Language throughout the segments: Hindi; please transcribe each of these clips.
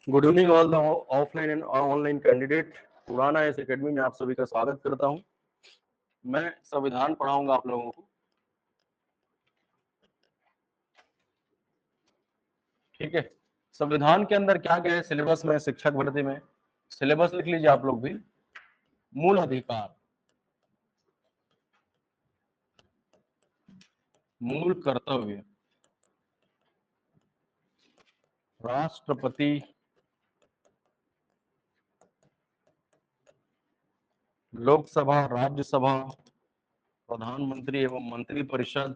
Good evening all the offline and online candidate. उड़ान आईएएस एकेडमी में आप सभी का स्वागत करता हूं। मैं संविधान पढ़ाऊंगा आप लोगों को। ठीक है, संविधान के अंदर क्या क्या है सिलेबस में, शिक्षक भर्ती में। सिलेबस लिख लीजिए आप लोग भी। मूल अधिकार, मूल कर्तव्य, राष्ट्रपति, लोकसभा, राज्यसभा, प्रधानमंत्री एवं मंत्रिपरिषद,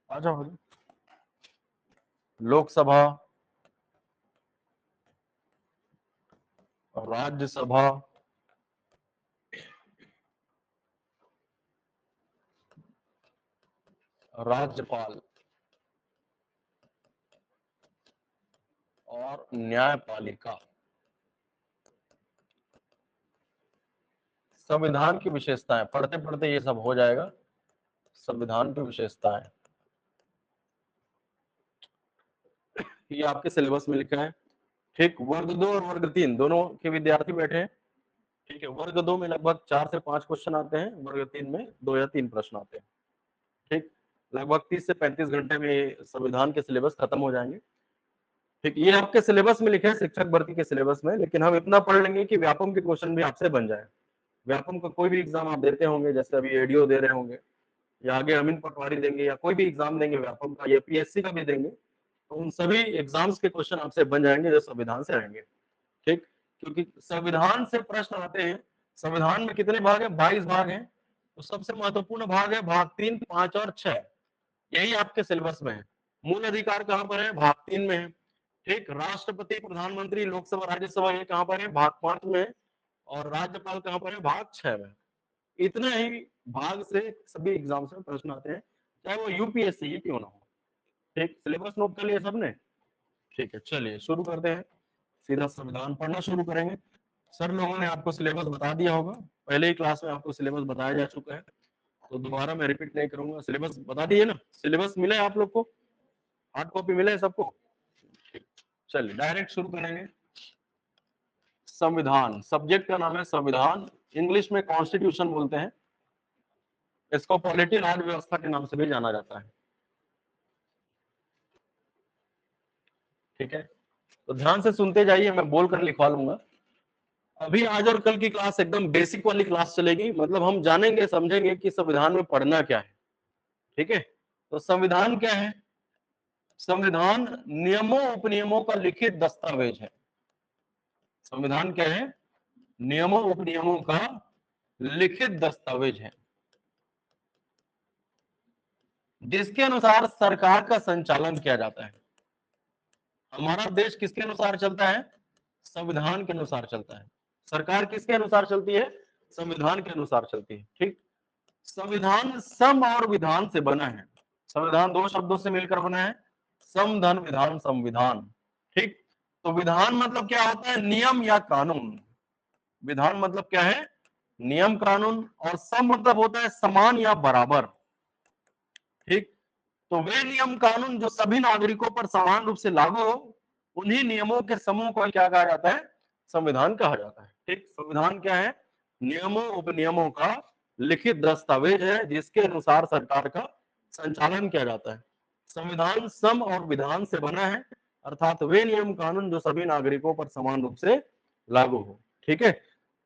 आ जाओ, लोकसभा, राज्यसभा, राज्यपाल और न्यायपालिका। संविधान की विशेषताएं पढ़ते पढ़ते ये सब हो जाएगा। संविधान की विशेषताएं ये आपके सिलेबस में लिखा है। ठीक, वर्ग 2 और वर्ग 3 दोनों के विद्यार्थी बैठे हैं। ठीक है, वर्ग 2 में लगभग 4 से 5 क्वेश्चन आते हैं, वर्ग 3 में 2 या 3 प्रश्न आते हैं। ठीक, लगभग 30 से 35 घंटे में संविधान के सिलेबस खत्म हो जाएंगे। ठीक, ये आपके सिलेबस में लिखा है, शिक्षक भर्ती के सिलेबस में, लेकिन हम इतना पढ़ लेंगे कि व्यापम के क्वेश्चन भी आपसे बन जाए। व्यापम का कोई भी एग्जाम आप देते होंगे, जैसे अभी एडीओ दे रहे होंगे या आगे अमीन पटवारी देंगे या कोई भी एग्जाम देंगे व्यापम का या पीएससी का भी देंगे, तो उन सभी एग्जाम्स के क्वेश्चन आपसे बन जाएंगे जो संविधान से आएंगे। ठीक, क्योंकि संविधान से प्रश्न आते हैं। संविधान में कितने भाग है? 22 भाग हैं। तो सबसे महत्वपूर्ण भाग है भाग 3, 5 और 6। यही आपके सिलेबस में है। मूल अधिकार कहां पर है? भाग 3 में है। ठीक, राष्ट्रपति, प्रधानमंत्री, लोकसभा, राज्यसभा ये कहां पर है? भाग 5 में। और राज्यपाल कहां पर है? भाग 6 में। इतने ही भाग से सभी एग्जाम्स में प्रश्न आते हैं, चाहे वो यूपीएससी ही क्यों ना हो। ठीक, सिलेबस नोट कर लिया सबने? ठीक है, चलिए शुरू करते हैं। सीधा संविधान पढ़ना शुरू करेंगे। सर लोगों ने आपको सिलेबस बता दिया होगा, पहले ही क्लास में आपको सिलेबस बताया जा चुका है, तो दोबारा मैं रिपीट नहीं करूंगा। सिलेबस बता दिए ना? सिलेबस मिला है आप लोग को? हार्ड कॉपी मिला है सबको? चलिए डायरेक्ट शुरू करेंगे। संविधान, सब्जेक्ट का नाम है संविधान, इंग्लिश में कॉन्स्टिट्यूशन बोलते हैं। इसको पॉलिटी राज्य व्यवस्था के नाम से भी जाना जाता है। ठीक है, तो ध्यान से सुनते जाइए, मैं बोलकर लिखवा लूंगा। अभी आज और कल की क्लास एकदम बेसिक वाली क्लास चलेगी, मतलब हम जानेंगे समझेंगे कि संविधान में पढ़ना क्या है। ठीक है, तो संविधान क्या है? संविधान नियमों उपनियमों का लिखित दस्तावेज है। संविधान क्या है? नियमों उपनियमों का लिखित दस्तावेज है, जिसके अनुसार सरकार का संचालन किया जाता है। हमारा देश किसके अनुसार चलता है? संविधान के अनुसार चलता है। सरकार किसके अनुसार चलती है? संविधान के अनुसार चलती है। ठीक, संविधान सम और विधान से बना है। संविधान दो शब्दों से मिलकर बना है, सम धन विधान संविधान। ठीक, तो विधान मतलब क्या होता है? नियम या कानून। विधान मतलब क्या है? नियम कानून। और सम मतलब होता है समान या बराबर। ठीक, तो वे नियम कानून जो सभी नागरिकों पर समान रूप से लागू हो, उन्हीं नियमों के समूह को क्या कहा जाता है? संविधान कहा जाता है। ठीक, संविधान क्या है? नियमों उपनियमों का लिखित दस्तावेज है, जिसके अनुसार सरकार का संचालन किया जाता है। संविधान सम और विधान से बना है, अर्थात वे नियम कानून जो सभी नागरिकों पर समान रूप से लागू हो। ठीक है,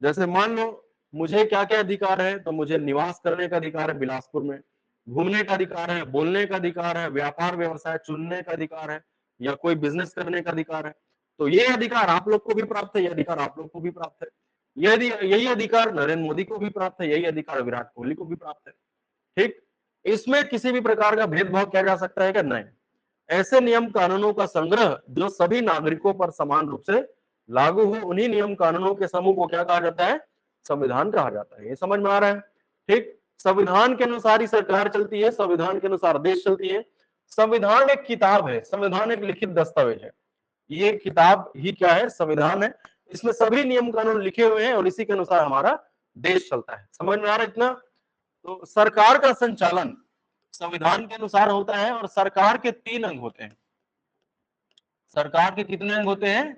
जैसे मान लो मुझे क्या क्या अधिकार है, तो मुझे निवास करने का अधिकार है बिलासपुर में, घूमने का अधिकार है, बोलने का अधिकार है, व्यापार व्यवसाय चुनने का अधिकार है, या कोई बिजनेस करने का अधिकार है। तो ये अधिकार आप लोग को भी प्राप्त है, ये अधिकार आप लोग को भी प्राप्त है। यही अधिकार नरेंद्र मोदी को भी प्राप्त है, यही अधिकार विराट कोहली को भी प्राप्त है। ठीक, इसमें किसी भी प्रकार का भेदभाव किया जा सकता है क्या? नहीं। ऐसे नियम कानूनों का संग्रह जो सभी नागरिकों पर समान रूप से लागू हो, उन्हीं नियम कानूनों के समूह को क्या कहा जाता है? संविधान कहा जाता है। ये समझ में आ रहा है? ठीक, संविधान के अनुसार ही सरकार चलती है, संविधान के अनुसार देश चलती है। संविधान एक किताब है, संविधान एक लिखित दस्तावेज है। ये किताब ही क्या है? संविधान है। इसमें सभी नियम कानून लिखे हुए हैं और इसी के अनुसार हमारा देश चलता है। समझ में आ रहा है इतना? तो सरकार का संचालन, संविधान के अनुसार होता है और सरकार के 3 अंग होते हैं। सरकार के कितने अंग होते हैं?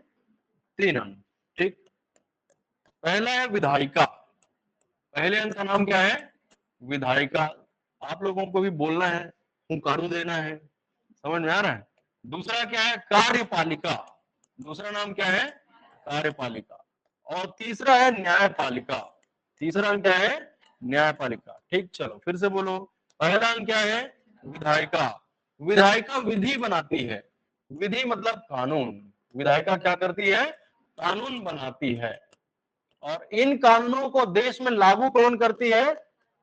3 अंग। ठीक, पहला है विधायिका। पहले अंग का नाम क्या है? विधायिका। आप लोगों को भी बोलना है, हुंकारू देना है, समझ में आ रहा है? दूसरा क्या है? कार्यपालिका। दूसरा नाम क्या है? कार्यपालिका। और तीसरा है न्यायपालिका। तीसरा अंग क्या है? न्यायपालिका। ठीक, चलो फिर से बोलो। पहला अंग क्या है? विधायिका। विधायिका विधि बनाती है। विधि मतलब कानून। विधायिका क्या करती है? कानून बनाती है। और इन कानूनों को देश में लागू कौन करती है?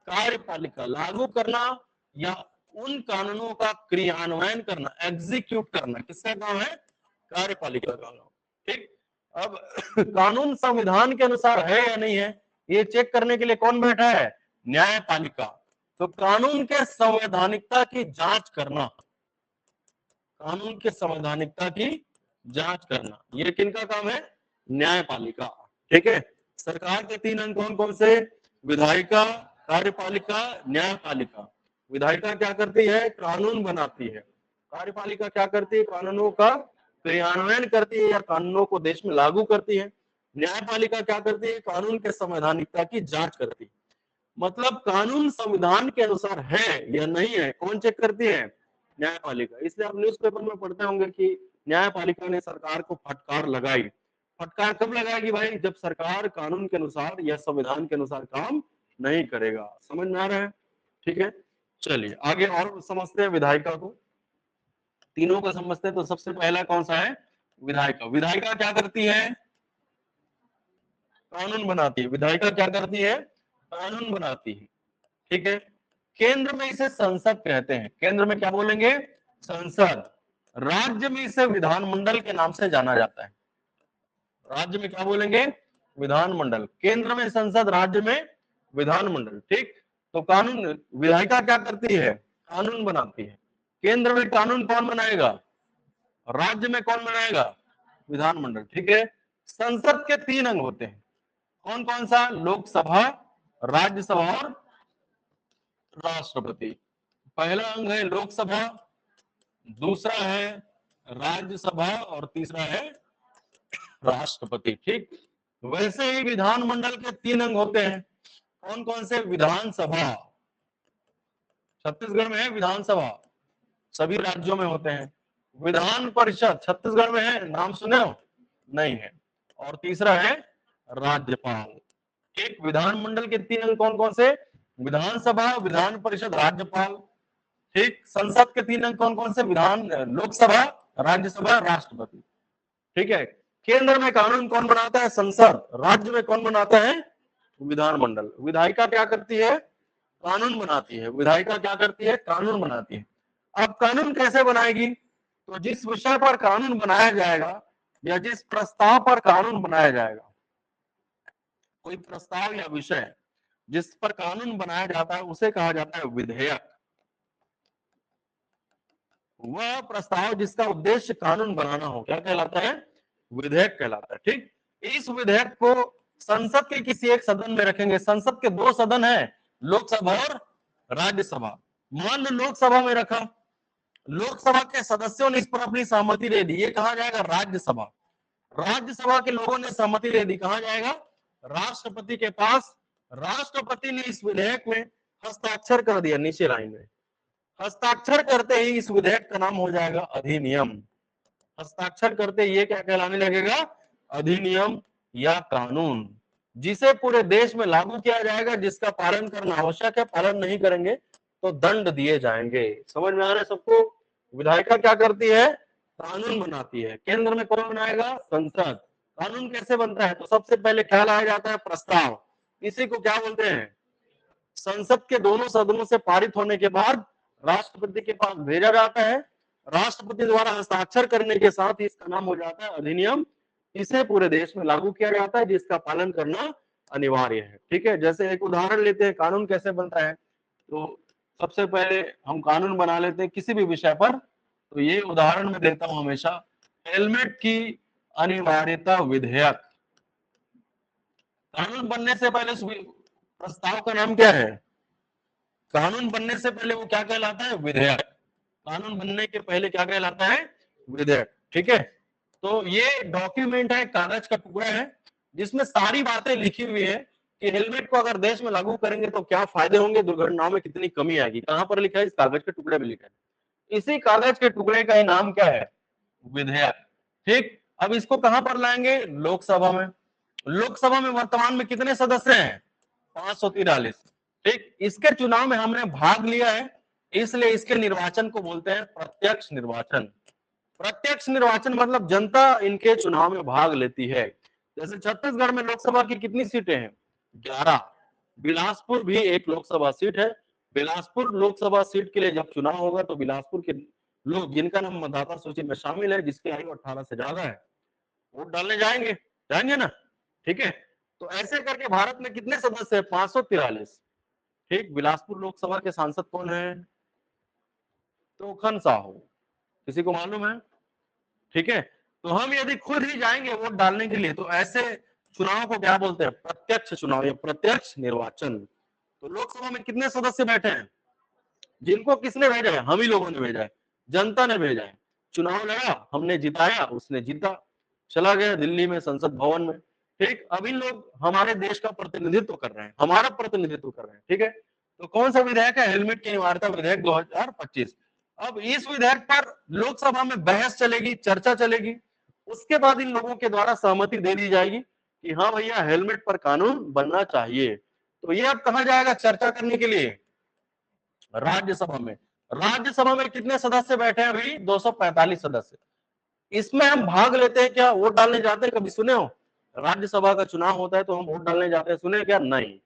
कार्यपालिका। लागू करना या उन कानूनों का क्रियान्वयन करना, एग्जीक्यूट करना किसका काम है? कार्यपालिका का काम। ठीक, अब कानून संविधान के अनुसार है या नहीं है, ये चेक करने के लिए कौन बैठा है? न्यायपालिका। तो कानून के संवैधानिकता की जांच करना, कानून के संवैधानिकता की जांच करना, ये किनका काम है? न्यायपालिका। ठीक है, सरकार के 3 अंग कौन कौन से? विधायिका, कार्यपालिका, न्यायपालिका। विधायिका क्या करती है? कानून बनाती है। कार्यपालिका क्या करती है? कानूनों का क्रियान्वयन करती है या कानूनों को देश में लागू करती है। न्यायपालिका क्या करती है? कानून के संवैधानिकता की जांच करती है। मतलब कानून संविधान के अनुसार है या नहीं है, कौन चेक करती है? न्यायपालिका। इसलिए आप न्यूज़पेपर में पढ़ते होंगे कि न्यायपालिका ने सरकार को फटकार लगाई। फटकार कब लगाएगी भाई? जब सरकार कानून के अनुसार या संविधान के अनुसार काम नहीं करेगा। समझ में आ रहा है? ठीक है, चलिए आगे और समझते हैं विधायिका को। तीनों को समझते हैं। तो सबसे पहला कौन सा है? विधायिका। विधायिका क्या करती है? कानून बनाती है। विधायिका क्या करती है? कानून बनाती है। ठीक है, केंद्र में इसे संसद कहते हैं। केंद्र में क्या बोलेंगे? संसद। राज्य में इसे विधानमंडल के नाम से जाना जाता है। राज्य में क्या बोलेंगे? विधानमंडल। केंद्र में संसद, राज्य में विधानमंडल। ठीक, तो कानून, विधायिका क्या करती है? कानून बनाती है। केंद्र में कानून कौन बनाएगा? राज्य में कौन बनाएगा? विधानमंडल। ठीक है, संसद के 3 अंग होते हैं। कौन कौन सा? लोकसभा, राज्यसभा और राष्ट्रपति। पहला अंग है लोकसभा, दूसरा है राज्यसभा और तीसरा है राष्ट्रपति। ठीक, वैसे ही विधानमंडल के 3 अंग होते हैं। कौन कौन से? विधानसभा, छत्तीसगढ़ में है विधानसभा, सभी राज्यों में होते हैं। विधान परिषद छत्तीसगढ़ में है, नाम सुने हो? नहीं है। और तीसरा है राज्यपाल। एक विधानमंडल के 3 अंग कौन कौन से? विधानसभा, विधान परिषद, राज्यपाल। ठीक, संसद के 3 अंग कौन कौन से? विधान, लोकसभा, राज्यसभा, राष्ट्रपति। ठीक है, केंद्र में कानून कौन बनाता है? संसद। राज्य में कौन बनाता है? विधानमंडल। विधायिका क्या करती है? कानून बनाती है। विधायिका क्या करती है? कानून बनाती है। अब कानून कैसे बनाएगी? तो जिस विषय पर कानून बनाया जाएगा या जिस प्रस्ताव पर कानून बनाया जाएगा, कोई प्रस्ताव या विषय जिस पर कानून बनाया जाता है उसे कहा जाता है विधेयक। वह प्रस्ताव जिसका उद्देश्य कानून बनाना हो क्या कहलाता है? विधेयक कहलाता है। ठीक, इस विधेयक को संसद के किसी एक सदन में रखेंगे। संसद के 2 सदन है, लोकसभा और राज्यसभा। मान लो लोकसभा में रखा, लोकसभा के सदस्यों ने इस पर अपनी सहमति दे दी, ये कहा जाएगा राज्यसभा। राज्यसभा के लोगों ने सहमति दे दी, कहा जाएगा राष्ट्रपति के पास। राष्ट्रपति ने इस विधेयक में हस्ताक्षर कर दिया, नीचे लाइन में हस्ताक्षर करते ही इस विधेयक का नाम हो जाएगा अधिनियम। हस्ताक्षर करते ही ये क्या कहलाने लगेगा? अधिनियम या कानून, जिसे पूरे देश में लागू किया जाएगा, जिसका पालन करना आवश्यक है। पालन नहीं करेंगे तो दंड दिए जाएंगे। समझ में आ रहा है सबको? विधायिका क्या करती है? कानून बनाती है। केंद्र में कौन बनाएगा? संसद। कानून कैसे बनता है? तो सबसे पहले क्या लाया जाता है? प्रस्ताव। इसी को क्या बोलते हैं? संसद के दोनों सदनों से पारित होने के बाद राष्ट्रपति के पास भेजा जाता है। राष्ट्रपति द्वारा हस्ताक्षर करने के साथ ही इसका नाम हो जाता है अधिनियम। इसे पूरे देश में लागू किया जाता है, जिसका पालन करना अनिवार्य है। ठीक है, जैसे एक उदाहरण लेते हैं कानून कैसे बनता है। तो सबसे पहले हम कानून बना लेते हैं किसी भी विषय पर। तो ये उदाहरण मैं देता हूं हमेशा, हेलमेट की अनिवार्यता विधेयक। कानून बनने से पहले प्रस्ताव का नाम क्या है? कानून बनने से पहले वो क्या कहलाता है? विधेयक। कानून बनने के पहले क्या कहलाता है? विधेयक। ठीक है, तो ये डॉक्यूमेंट है, कागज का टुकड़ा है, जिसमें सारी बातें लिखी हुई है कि हेलमेट को अगर देश में लागू करेंगे तो क्या फायदे होंगे, दुर्घटनाओं में कितनी कमी आएगी। कहां पर लिखा है? इस कागज के टुकड़े में लिखा है। इसी कागज के टुकड़े का नाम क्या है? विधेयक। ठीक, अब इसको कहां पर लाएंगे? लोकसभा में। लोकसभा में वर्तमान में कितने सदस्य हैं? 543। ठीक, इसके चुनाव में हमने भाग लिया है, इसलिए इसके निर्वाचन को बोलते हैं प्रत्यक्ष निर्वाचन। प्रत्यक्ष निर्वाचन मतलब जनता इनके चुनाव में भाग लेती है। जैसे छत्तीसगढ़ में लोकसभा की कितनी सीटें हैं? 11। बिलासपुर भी एक लोकसभा सीट है। बिलासपुर लोकसभा सीट के लिए जब चुनाव होगा तो बिलासपुर के लोग जिनका नाम मतदाता सूची में शामिल है, जिसकी आयु 18 से ज्यादा है, वोट डालने जाएंगे। जाएंगे ना? ठीक है, तो ऐसे करके भारत में कितने सदस्य है? 543। ठीक, बिलासपुर लोकसभा के सांसद कौन है? तोखन साहू। किसी को मालूम है? ठीक है, तो हम यदि खुद ही जाएंगे वोट डालने के लिए तो ऐसे चुनाव को क्या बोलते हैं? प्रत्यक्ष चुनाव या प्रत्यक्ष निर्वाचन। तो लोकसभा में कितने सदस्य बैठे हैं? जिनको किसने भेजा है? हम ही लोगों ने भेजा है, जनता ने भेजा है। चुनाव लड़ा, हमने जिताया, उसने जीता, चला गया दिल्ली में संसद भवन में। ठीक, अभी लोग हमारे देश का प्रतिनिधित्व कर रहे हैं, हमारा प्रतिनिधित्व कर रहे हैं। ठीक है, तो कौन सा विधेयक है? हेलमेट की अनिवार्यता विधेयक 2025। अब इस विधेयक पर लोकसभा में बहस चलेगी, चर्चा चलेगी, उसके बाद इन लोगों के द्वारा सहमति दे दी जाएगी कि हाँ भैया हेलमेट पर कानून बनना चाहिए। तो ये अब कहा जाएगा चर्चा करने के लिए? राज्यसभा में। राज्यसभा में कितने सदस्य बैठे हैं अभी? 245 सदस्य। इसमें हम भाग लेते हैं क्या? वोट डालने जाते हैं? कभी सुने हो? राज्यसभा का चुनाव होता है तो हम वोट डालने जाते हैं, सुने क्या? नहीं।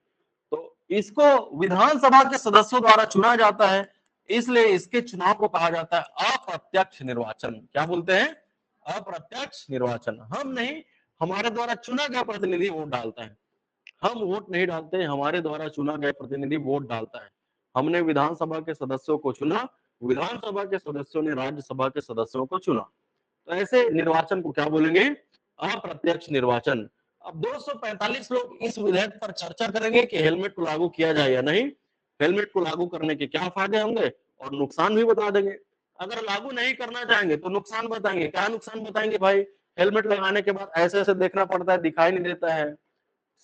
तो इसको विधानसभा के सदस्यों द्वारा चुना जाता है, इसलिए इसके चुनाव को कहा जाता है अप्रत्यक्ष निर्वाचन। क्या बोलते हैं? अप्रत्यक्ष निर्वाचन। हम नहीं, हमारे द्वारा चुना गया प्रतिनिधि वोट डालता है। हम वोट नहीं डालते, हमारे द्वारा चुना गया प्रतिनिधि वोट डालता है। हमने विधानसभा के सदस्यों को चुना, विधानसभा के सदस्यों ने राज्यसभा के सदस्यों को चुना। तो ऐसे निर्वाचन को क्या बोलेंगे? अप्रत्यक्ष निर्वाचन। अब 245 लोग इस विधेयक पर चर्चा करेंगे कि हेलमेट को लागू किया जाए या नहीं, हेलमेट को लागू करने के क्या फायदे होंगे और नुकसान भी बता देंगे। अगर लागू नहीं करना चाहेंगे तो नुकसान बताएंगे। क्या नुकसान बताएंगे भाई? हेलमेट लगाने के बाद ऐसे ऐसे देखना पड़ता है, दिखाई नहीं देता है,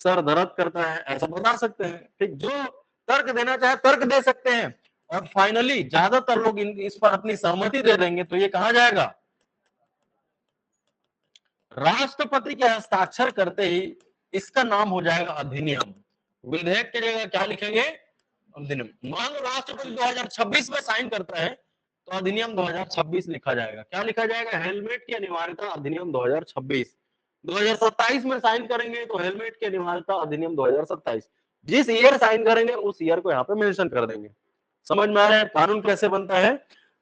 सर दर्द करता है, ऐसा बता सकते हैं। ठीक, जो तर्क देना चाहे तर्क दे सकते हैं, और फाइनली ज्यादातर लोग इस पर अपनी सहमति दे देंगे तो ये कहा जाएगा? राष्ट्रपति के हस्ताक्षर करते ही इसका नाम हो जाएगा अधिनियम। विधेयक की जगह क्या लिखेंगे? अधिनियम। मान लो राष्ट्रपति 2026 में साइन करता है तो अधिनियम 2026 लिखा जाएगा। क्या लिखा जाएगा? हेलमेट की अनिवार्यता अधिनियम 2026। 2027 में साइन करेंगे तो हेलमेट की अनिवार्यता अधिनियम 2027। जिस ईयर साइन करेंगे उस ईयर को यहाँ पे मेंशन कर देंगे। समझ में आ रहा है कानून कैसे बनता है?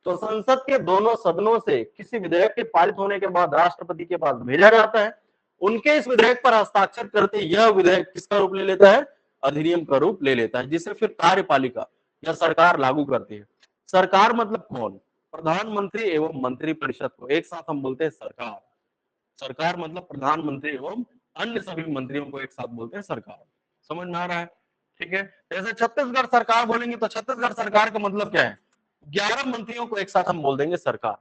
तो संसद के दोनों सदनों से किसी विधेयक के पारित होने के बाद राष्ट्रपति के पास भेजा जाता है। उनके इस विधेयक पर हस्ताक्षर करते यह विधेयक किसका रूप ले लेता है? अधिनियम का रूप ले लेता है, जिसे फिर कार्यपालिका या सरकार लागू करती है। सरकार मतलब कौन? प्रधानमंत्री एवं मंत्रिपरिषद को एक साथ हम बोलते हैं सरकार। सरकार मतलब प्रधानमंत्री एवं अन्य सभी मंत्रियों को एक साथ बोलते हैं सरकार। समझ में आ रहा है? ठीक है, जैसे छत्तीसगढ़ सरकार बोलेंगे तो छत्तीसगढ़ सरकार का मतलब क्या है? 11 मंत्रियों को एक साथ हम बोल देंगे सरकार,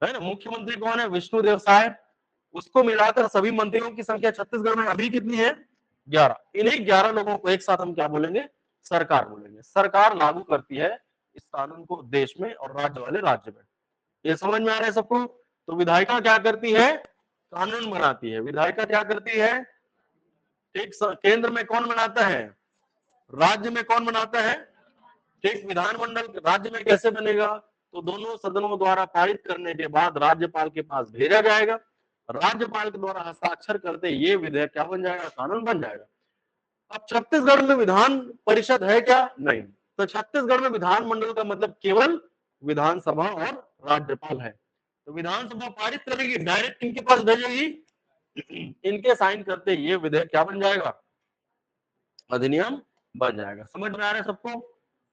है ना। मुख्यमंत्री कौन है? विष्णुदेव साय। उसको मिलाकर सभी मंत्रियों की संख्या छत्तीसगढ़ में अभी कितनी है? 11। इन्हीं 11 लोगों को एक साथ हम क्या बोलेंगे? सरकार बोलेंगे। सरकार लागू करती है इस कानून को देश में और राज्य वाले राज्य में। ये समझ में आ रहा है सबको? तो विधायिका क्या करती है? कानून बनाती है। विधायिका क्या करती है? ठीक, केंद्र में कौन बनाता है? राज्य में कौन बनाता है? ठीक, विधानमंडल राज्य में कैसे बनेगा? तो दोनों सदनों द्वारा पारित करने के बाद राज्यपाल के पास भेजा जाएगा। राज्यपाल के द्वारा हस्ताक्षर करते ये विधेयक क्या बन जाएगा? कानून बन जाएगा। अब छत्तीसगढ़ में विधान परिषद है क्या? नहीं। तो छत्तीसगढ़ में विधानमंडल का मतलब केवल विधानसभा और राज्यपाल है। तो विधानसभा पारित करेगी, डायरेक्ट इनके पास भेजेगी, इनके साइन करते ये विधेयक क्या बन जाएगा? अधिनियम बन जाएगा। समझ में आ रहा है सबको?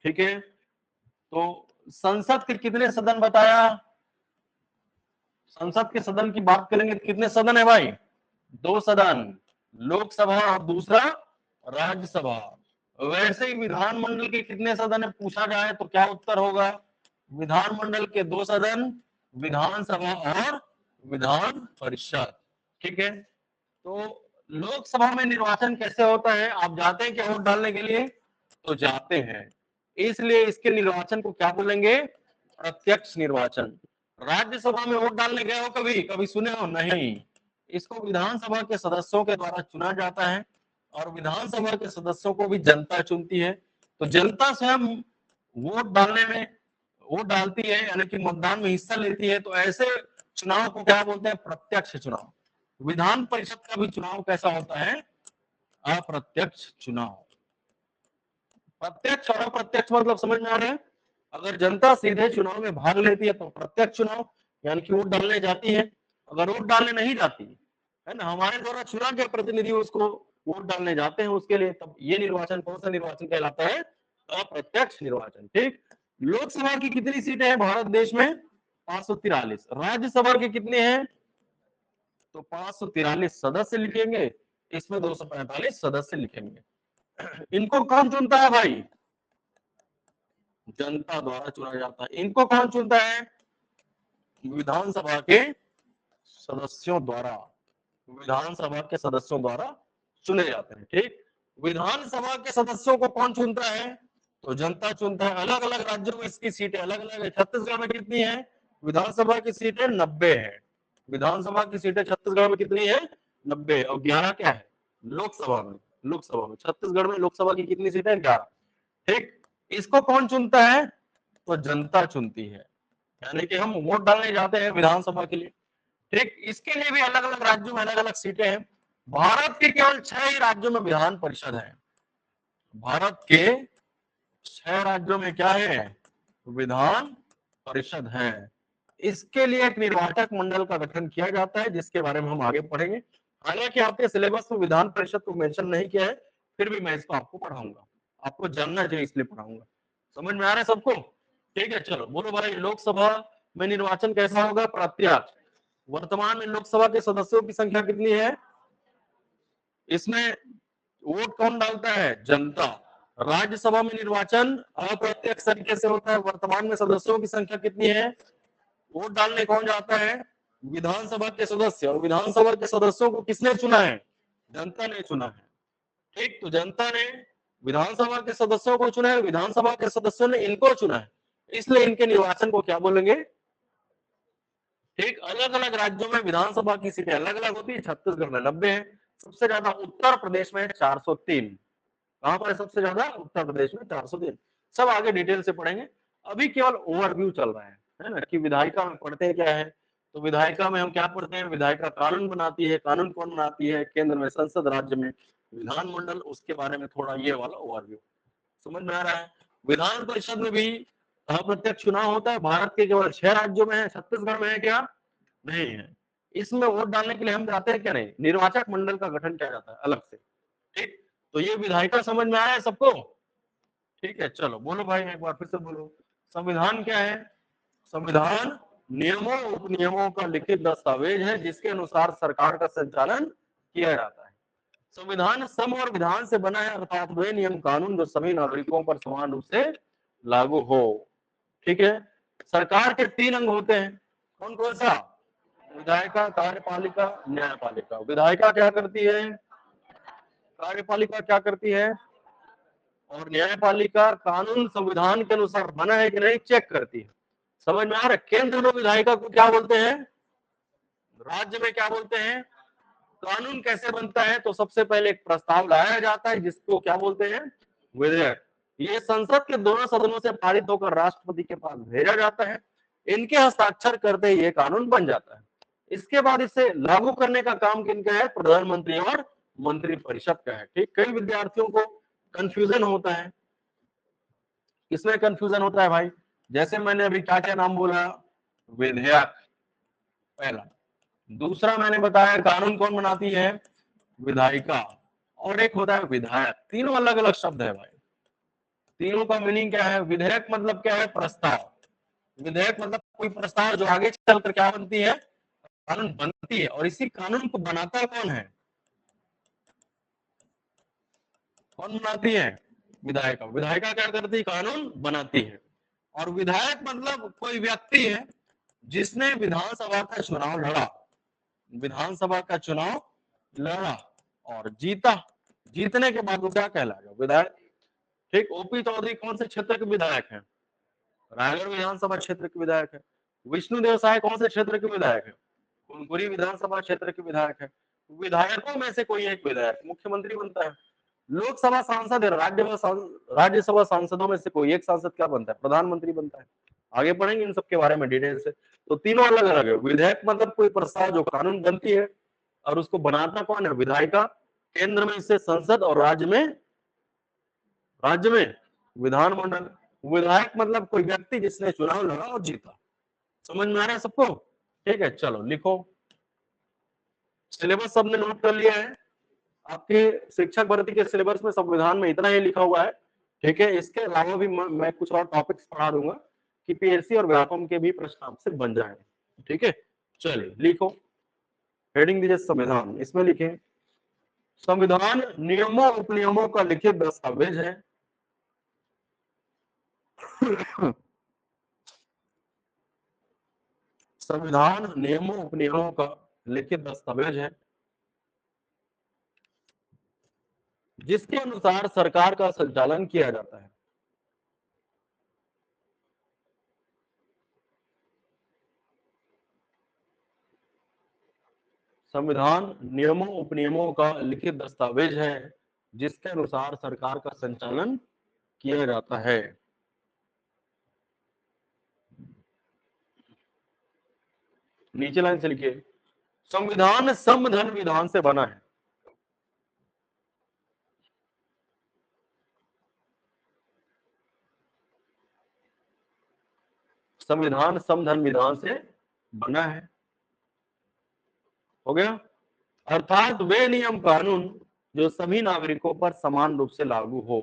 ठीक है, तो संसद के कितने सदन बताया? संसद के सदन की बात करेंगे तो कितने सदन है भाई? 2 सदन, लोकसभा और दूसरा राज्यसभा। वैसे ही विधानमंडल के कितने सदन है पूछा जाए तो क्या उत्तर होगा? विधानमंडल के 2 सदन, विधानसभा और विधान परिषद। ठीक है, तो लोकसभा में निर्वाचन कैसे होता है? आप जाते हैं क्या वोट डालने के लिए? तो जाते हैं, इसलिए इसके निर्वाचन को क्या बोलेंगे? प्रत्यक्ष निर्वाचन। राज्यसभा में वोट डालने गए हो कभी? कभी सुने हो? नहीं। इसको विधानसभा के सदस्यों के द्वारा चुना जाता है और विधानसभा के सदस्यों को भी जनता चुनती है। तो जनता स्वयं वोट डालने में वोट डालती है, यानी कि मतदान में हिस्सा लेती है। तो ऐसे चुनाव को क्या बोलते हैं? प्रत्यक्ष चुनाव। विधान परिषद का भी चुनाव कैसा होता है? अप्रत्यक्ष चुनाव। प्रत्यक्ष और अप्रत्यक्ष मतलब समझ में आ रहा है? अगर जनता सीधे चुनाव में भाग लेती है तो प्रत्यक्ष चुनाव, यानी कि वोट डालने जाती है। अगर वोट डालने नहीं जाती है ना, हमारे द्वारा चुना गया प्रतिनिधि उसको वोट डालने जाते हैं उसके लिए, तब ये निर्वाचन कौन सा निर्वाचन कहलाता है? अप्रत्यक्ष निर्वाचन। ठीक। लोकसभा की कितनी सीटें हैं भारत देश में? 543। राज्यसभा की कितनी है? तो 543 सदस्य लिखेंगे, इसमें 245 सदस्य लिखेंगे। इनको कौन चुनता है भाई? जनता द्वारा चुना जाता है। इनको कौन चुनता है? विधानसभा के सदस्यों द्वारा, विधानसभा के सदस्यों द्वारा चुने जाते हैं। ठीक। विधानसभा के सदस्यों को कौन चुनता है? तो जनता चुनता है। अलग अलग राज्यों में इसकी सीटें अलग अलग है। छत्तीसगढ़ में कितनी है? विधानसभा की सीटें 90 है। विधानसभा की सीटें छत्तीसगढ़ में कितनी है? 90। और 11 क्या है? लोकसभा में। लोकसभा में छत्तीसगढ़ में लोकसभा की कितनी सीटें? 11। ठीक। इसको कौन चुनता है? तो जनता चुनती है, यानी कि हम वोट डालने जाते हैं विधानसभा के लिए। ठीक। इसके लिए भी अलग अलग राज्यों में अलग अलग सीटें हैं। भारत के केवल 6 ही राज्यों में विधान परिषद है। भारत के 6 राज्यों में क्या है? विधान परिषद है। इसके लिए एक निर्वाचक मंडल का गठन किया जाता है, जिसके बारे में हम आगे पढ़ेंगे। हालांकि आपके सिलेबस में विधान परिषद को मेंशन नहीं किया है, फिर भी मैं इसको आपको पढ़ाऊंगा, आपको जानना चाहिए इसलिए पढ़ाऊंगा। समझ में आ रहा है सबको? ठीक है, चलो बोलो भाई, लोकसभा में निर्वाचन कैसा होगा? प्रत्यक्ष। वर्तमान में लोकसभा के सदस्यों की संख्या कितनी है? इसमें वोट कौन डालता है? जनता। राज्यसभा में निर्वाचन अप्रत्यक्ष तरीके से होता है। वर्तमान में सदस्यों की संख्या कितनी है? वोट डालने कौन जाता है? विधानसभा के सदस्य। और विधानसभा के सदस्यों को किसने चुना है? जनता ने चुना है। ठीक। तो जनता ने विधानसभा के सदस्यों को चुना है, विधानसभा के सदस्यों ने इनको चुना है, इसलिए इनके निर्वाचन को क्या बोलेंगे? ठीक। अलग अलग राज्यों में विधानसभा की सीटें अलग अलग होती है। छत्तीसगढ़ में 90 है। सबसे ज्यादा उत्तर प्रदेश में 403। कहां पर है सबसे ज्यादा? उत्तर प्रदेश में 403। सब आगे डिटेल से पढ़ेंगे, अभी केवल ओवरव्यू चल रहा है ना, कि विधायिका में पढ़ते हैं क्या है। तो विधायिका में हम क्या पढ़ते हैं? विधायिका कानून बनाती है। कानून कौन बनाती है? केंद्र में संसद, राज्य में विधानमंडल। उसके बारे में थोड़ा ये वाला ओवरव्यू समझ में आ रहा है। विधान परिषद में भी अप्रत्यक्ष चुनाव होता है। भारत के केवल 6 राज्यों में है। छत्तीसगढ़ में है क्या? नहीं है। इसमें वोट डालने के लिए हम जाते हैं क्या? नहीं। निर्वाचक मंडल का गठन किया जाता है अलग से। ठीक। तो ये विधायिका समझ में आया है सबको? ठीक है, चलो बोलो भाई, एक बार फिर से बोलो। संविधान क्या है? संविधान नियमों उपनियमों का लिखित दस्तावेज है, जिसके अनुसार सरकार का संचालन किया जाता है। संविधान सम और विधान से बना है, अर्थात वे नियम कानून जो सभी नागरिकों पर समान रूप से लागू हो। ठीक है। सरकार के 3 अंग होते हैं। कौन कौन सा? विधायिका, कार्यपालिका, न्यायपालिका। विधायिका क्या करती है? कार्यपालिका क्या करती है? और न्यायपालिका कानून संविधान के अनुसार बना है कि नहीं चेक करती है। समझ में आ रहा है? केंद्र में विधायिका को क्या बोलते हैं? राज्य में क्या बोलते हैं? कानून कैसे बनता है? तो सबसे पहले एक प्रस्ताव लाया जाता है, जिसको क्या बोलते हैं? विधेयक। ये संसद के दोनों सदनों से पारित होकर राष्ट्रपति के पास भेजा जाता है। इनके हस्ताक्षर करते ही ये कानून बन जाता है। इसके बाद इसे लागू करने का काम किनका है? प्रधानमंत्री और मंत्रिपरिषद का है। ठीक। कई विद्यार्थियों को कंफ्यूजन होता है। किसमें कंफ्यूजन होता है भाई? जैसे मैंने अभी क्या क्या नाम बोला? विधेयक पहला, दूसरा मैंने बताया कानून कौन बनाती है? विधायिका, और एक होता है विधायक। तीनों अलग अलग शब्द है भाई। तीनों का मीनिंग क्या है? विधेयक मतलब क्या है? प्रस्ताव। विधेयक मतलब कोई प्रस्ताव जो आगे चलकर क्या बनती है? कानून बनती है। और इसी कानून को बनाता कौन है? कौन बनाती है? विधायिका। विधायिका क्या करती है? कानून बनाती है। और विधायक मतलब कोई व्यक्ति है जिसने विधानसभा का चुनाव लड़ा, विधानसभा का चुनाव लड़ा और जीता। जीतने के बाद वो क्या कहलाएगा? विधायक। ठीक। ओपी चौधरी कौन से क्षेत्र के विधायक हैं? रायगढ़ विधानसभा क्षेत्र के विधायक है। विष्णुदेव साय कौन से क्षेत्र के विधायक है? कुनकुरी विधानसभा क्षेत्र के विधायक है। विधायकों में से कोई एक विधायक मुख्यमंत्री बनता है। लोकसभा सांसद है, राज्यसभा सांसदों में से कोई एक सांसद क्या बनता है? प्रधानमंत्री बनता है। आगे पढ़ेंगे इन सबके बारे में डिटेल से। तो तीनों अलग अलग है। विधेयक मतलब कोई प्रस्ताव जो कानून बनती है और उसको बनाता कौन है? विधायिका। केंद्र में इसे संसद और राज्य में विधानमंडल। विधायक मतलब कोई व्यक्ति जिसने चुनाव लड़ा और जीता। समझ में आ रहा है सबको? ठीक है, चलो लिखो। सिलेबस सबने नोट कर लिया है? आपके शिक्षक भर्ती के सिलेबस में संविधान में इतना ही लिखा हुआ है। ठीक है, इसके अलावा भी मैं कुछ और टॉपिक्स पढ़ा दूंगा कि पीएससी और व्यापम के भी प्रश्न आपसे बन जाए। ठीक है, चलिए लिखो। हेडिंग दीजिए संविधान। इसमें लिखें संविधान नियमों उपनियमों का लिखित दस्तावेज है। संविधान नियमों उपनियमों का लिखित दस्तावेज है जिसके अनुसार सरकार का संचालन किया जाता है। संविधान नियमों उपनियमों का लिखित दस्तावेज है जिसके अनुसार सरकार का संचालन किया जाता है। नीचे लाइन से लिखिए संविधान समधन विधान से बना है। संविधान समधन विधान से बना है। हो गया। अर्थात वे नियम कानून जो सभी नागरिकों पर समान रूप से लागू हो।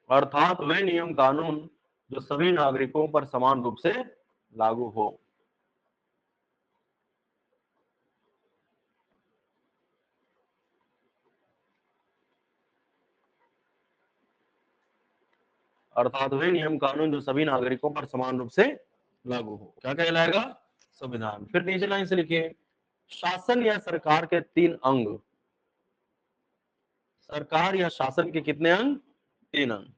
अर्थात वे नियम कानून जो सभी नागरिकों पर समान रूप से लागू हो। अर्थात वे नियम कानून जो सभी नागरिकों पर समान रूप से लागू हो, क्या कहलाएगा? संविधान। फिर नीचे लाइन से लिखिए शासन या सरकार के 3 अंग। सरकार या शासन के कितने अंग? 3 अंग।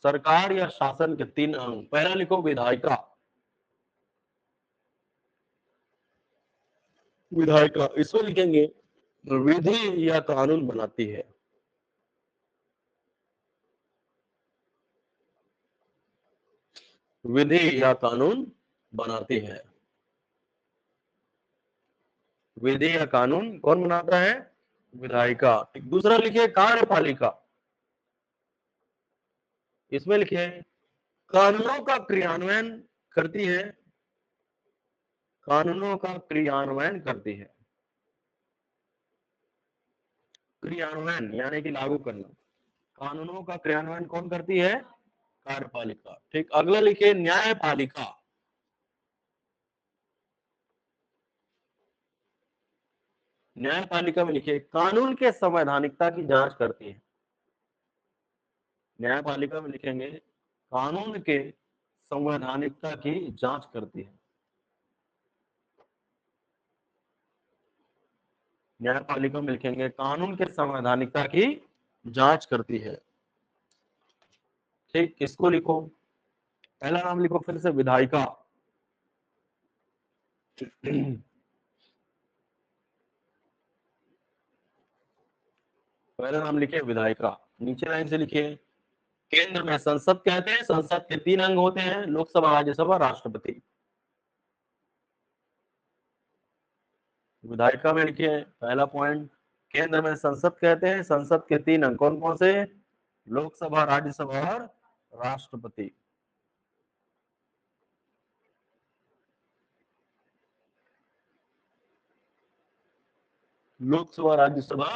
सरकार या शासन के 3 अंग। पहला लिखो विधायिका। विधायिका इसमें लिखेंगे विधि या कानून बनाती है। विधि या कानून बनाती है। विधि या कानून कौन बनाता है? विधायिका। दूसरा लिखिए कार्यपालिका। इसमें लिखिए कानूनों का क्रियान्वयन करती है। कानूनों का क्रियान्वयन करती है। क्रियान्वयन यानी कि लागू करना। कानूनों का क्रियान्वयन कौन करती है? कार्यपालिका। ठीक। अगला लिखिए न्यायपालिका। न्यायपालिका में लिखिए कानून के संवैधानिकता की जांच करती है। न्यायपालिका में लिखेंगे कानून के संवैधानिकता की जांच करती है। न्यायपालिका में लिखेंगे कानून के संवैधानिकता की जांच करती है। ठीक। किसको लिखो? पहला नाम लिखो फिर से विधायिका। पहला नाम लिखिए विधायिका। नीचे लाइन से लिखिए केंद्र में संसद कहते हैं। संसद के 3 अंग होते हैं लोकसभा राज्यसभा राष्ट्रपति। विधायिका में लिखिए पहला पॉइंट केंद्र में संसद कहते हैं। संसद के 3 अंग कौन कौन से? लोकसभा राज्यसभा और राष्ट्रपति। लोकसभा राज्यसभा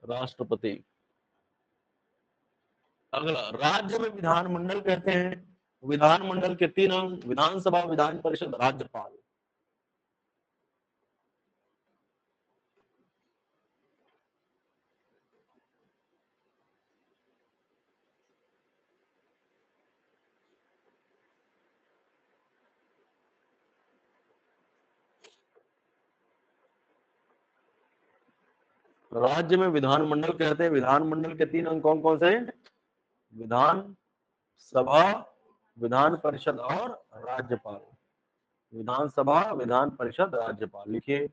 राष्ट्रपति। अगला राज्य में विधानमंडल कहते हैं। विधानमंडल के 3 अंग, विधानसभा, विधान परिषद, राज्यपाल। राज्य में विधानमंडल कहते हैं, विधानमंडल के 3 अंग कौन कौन से हैं? विधान सभा, विधान परिषद और राज्यपाल। विधानसभा, विधान परिषद, राज्यपाल लिखिए।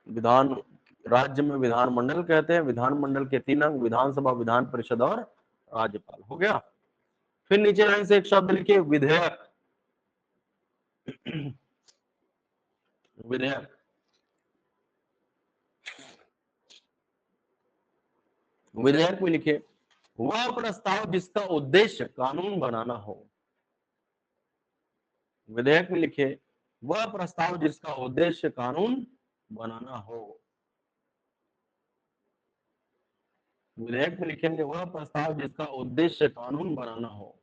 विधान राज्य में विधानमंडल कहते हैं, विधानमंडल के 3 अंग, विधानसभा, विधान परिषद और राज्यपाल। हो गया। फिर नीचे लाइन से एक शब्द लिखिए, विधेयक। विधेयक, विधेयक में लिखिए, वह प्रस्ताव जिसका उद्देश्य कानून बनाना हो। विधेयक में लिखिए, वह प्रस्ताव जिसका उद्देश्य कानून बनाना हो। विधेयक में लिखेंगे, वह प्रस्ताव जिसका उद्देश्य कानून बनाना हो।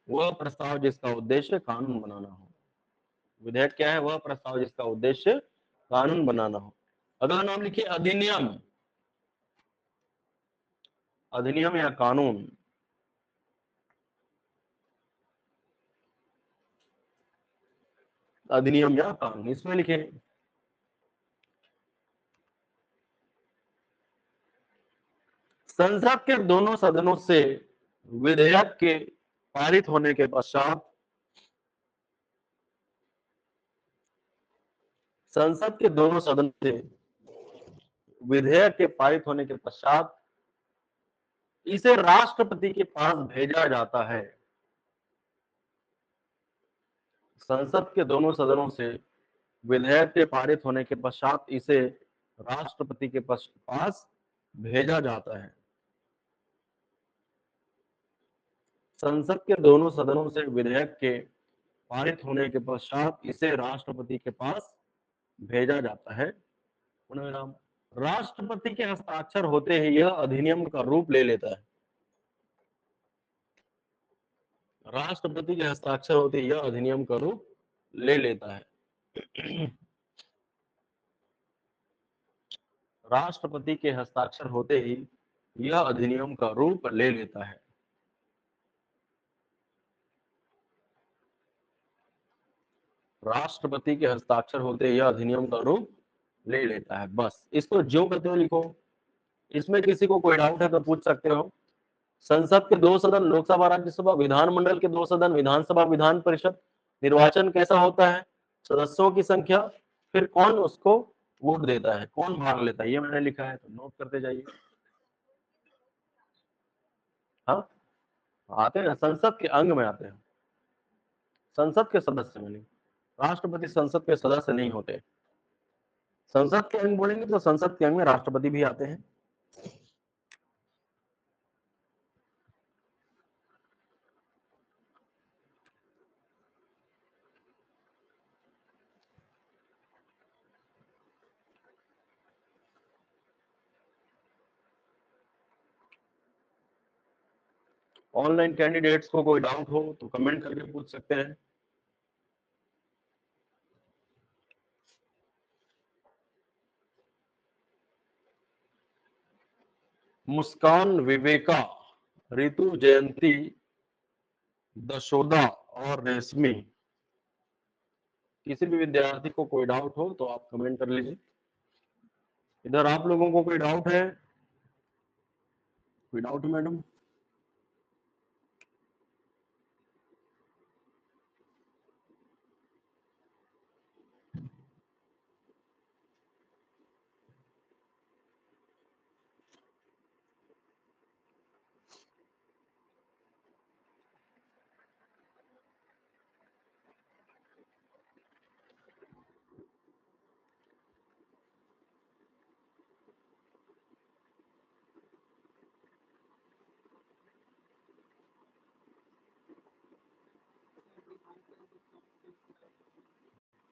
वह प्रस्ताव जिसका उद्देश्य कानून बनाना हो। विधेयक क्या है? वह प्रस्ताव जिसका उद्देश्य कानून बनाना हो। अगला नाम लिखिए, अधिनियम। अधिनियम या कानून। अधिनियम या कानून, इसमें लिखें, संसद के दोनों सदनों से विधेयक के पारित होने के पश्चात, संसद के दोनों सदन से विधेयक के पारित होने के पश्चात इसे राष्ट्रपति के पास भेजा जाता है। संसद के दोनों सदनों से विधेयक के पारित होने के पश्चात इसे राष्ट्रपति के पास भेजा जाता है। संसद के दोनों सदनों से विधेयक के पारित होने के पश्चात इसे राष्ट्रपति के पास भेजा जाता है। राष्ट्रपति के हस्ताक्षर होते ही यह अधिनियम का रूप ले लेता है। राष्ट्रपति के हस्ताक्षर होते ही यह अधिनियम का रूप ले लेता है। राष्ट्रपति के हस्ताक्षर होते ही यह अधिनियम का रूप ले लेता है। राष्ट्रपति के हस्ताक्षर होते ही यह अधिनियम का रूप ले लेता है। बस इसको जो कहते हो लिखो। इसमें किसी को कोई डाउट है तो पूछ सकते हो। संसद के 2 सदन, लोकसभा, राज्यसभा, विधानमंडल के 2 सदन, विधानसभा, विधान परिषद, निर्वाचन कैसा होता है? सदस्यों की संख्या, फिर कौन उसको वोट देता है, कौन भाग लेता है, ये मैंने लिखा है, तो नोट करते जाइए। हाँ, आते हैं, संसद के अंग में आते हैं, संसद के सदस्य में नहीं। राष्ट्रपति संसद के सदस्य नहीं होते। संसद के अंग बोलेंगे तो संसद के अंग में राष्ट्रपति भी आते हैं। ऑनलाइन कैंडिडेट्स को कोई डाउट हो तो कमेंट करके पूछ सकते हैं। मुस्कान, विवेका, रितु, जयंती, दशोदा और रेशमी, किसी भी विद्यार्थी को कोई डाउट हो तो आप कमेंट कर लीजिए। इधर आप लोगों को कोई डाउट है? कोई डाउट है मैडम?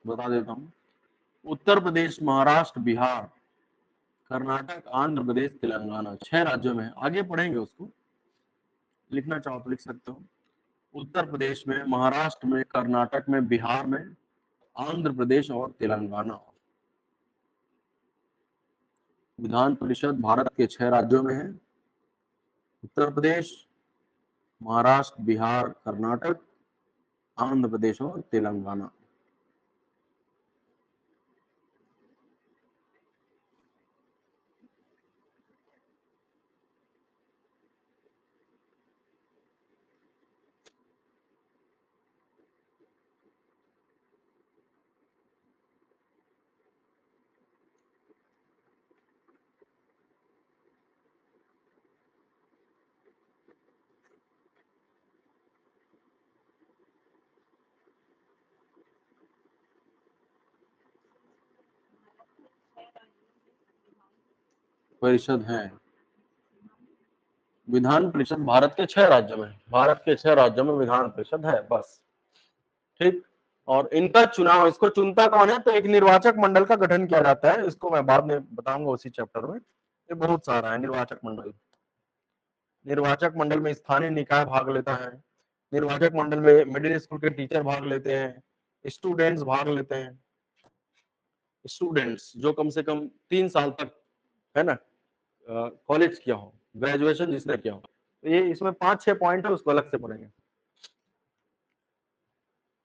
बता देता हूँ। उत्तर प्रदेश, महाराष्ट्र, बिहार, कर्नाटक, आंध्र प्रदेश, तेलंगाना, 6 राज्यों में। आगे पढ़ेंगे उसको, लिखना चाहो तो लिख सकते हो। उत्तर प्रदेश में, महाराष्ट्र में, कर्नाटक में, बिहार में, आंध्र प्रदेश और तेलंगाना। विधान परिषद भारत के 6 राज्यों में है। उत्तर प्रदेश, महाराष्ट्र, बिहार, कर्नाटक, आंध्र प्रदेश और तेलंगाना। परिषद है, विधान परिषद भारत के 6 राज्यों में, भारत के 6 राज्यों में विधान परिषद है, बस। ठीक। और इनका चुनाव, इसको चुनता कौन है? तो एक निर्वाचक मंडल का गठन किया जाता है। इसको मैं बाद में बताऊंगा उसी चैप्टर में। ये बहुत सारा है निर्वाचक मंडल। निर्वाचक मंडल में स्थानीय निकाय भाग लेता है। निर्वाचक मंडल में मिडिल स्कूल के टीचर भाग लेते हैं, स्टूडेंट्स भाग लेते हैं। स्टूडेंट्स जो कम से कम 3 साल तक, है ना, कॉलेज किया हो, ग्रेजुएशन जिसने किया हो। तो ये इसमें 5-6 पॉइंट है, उसको अलग से पढ़ेंगे।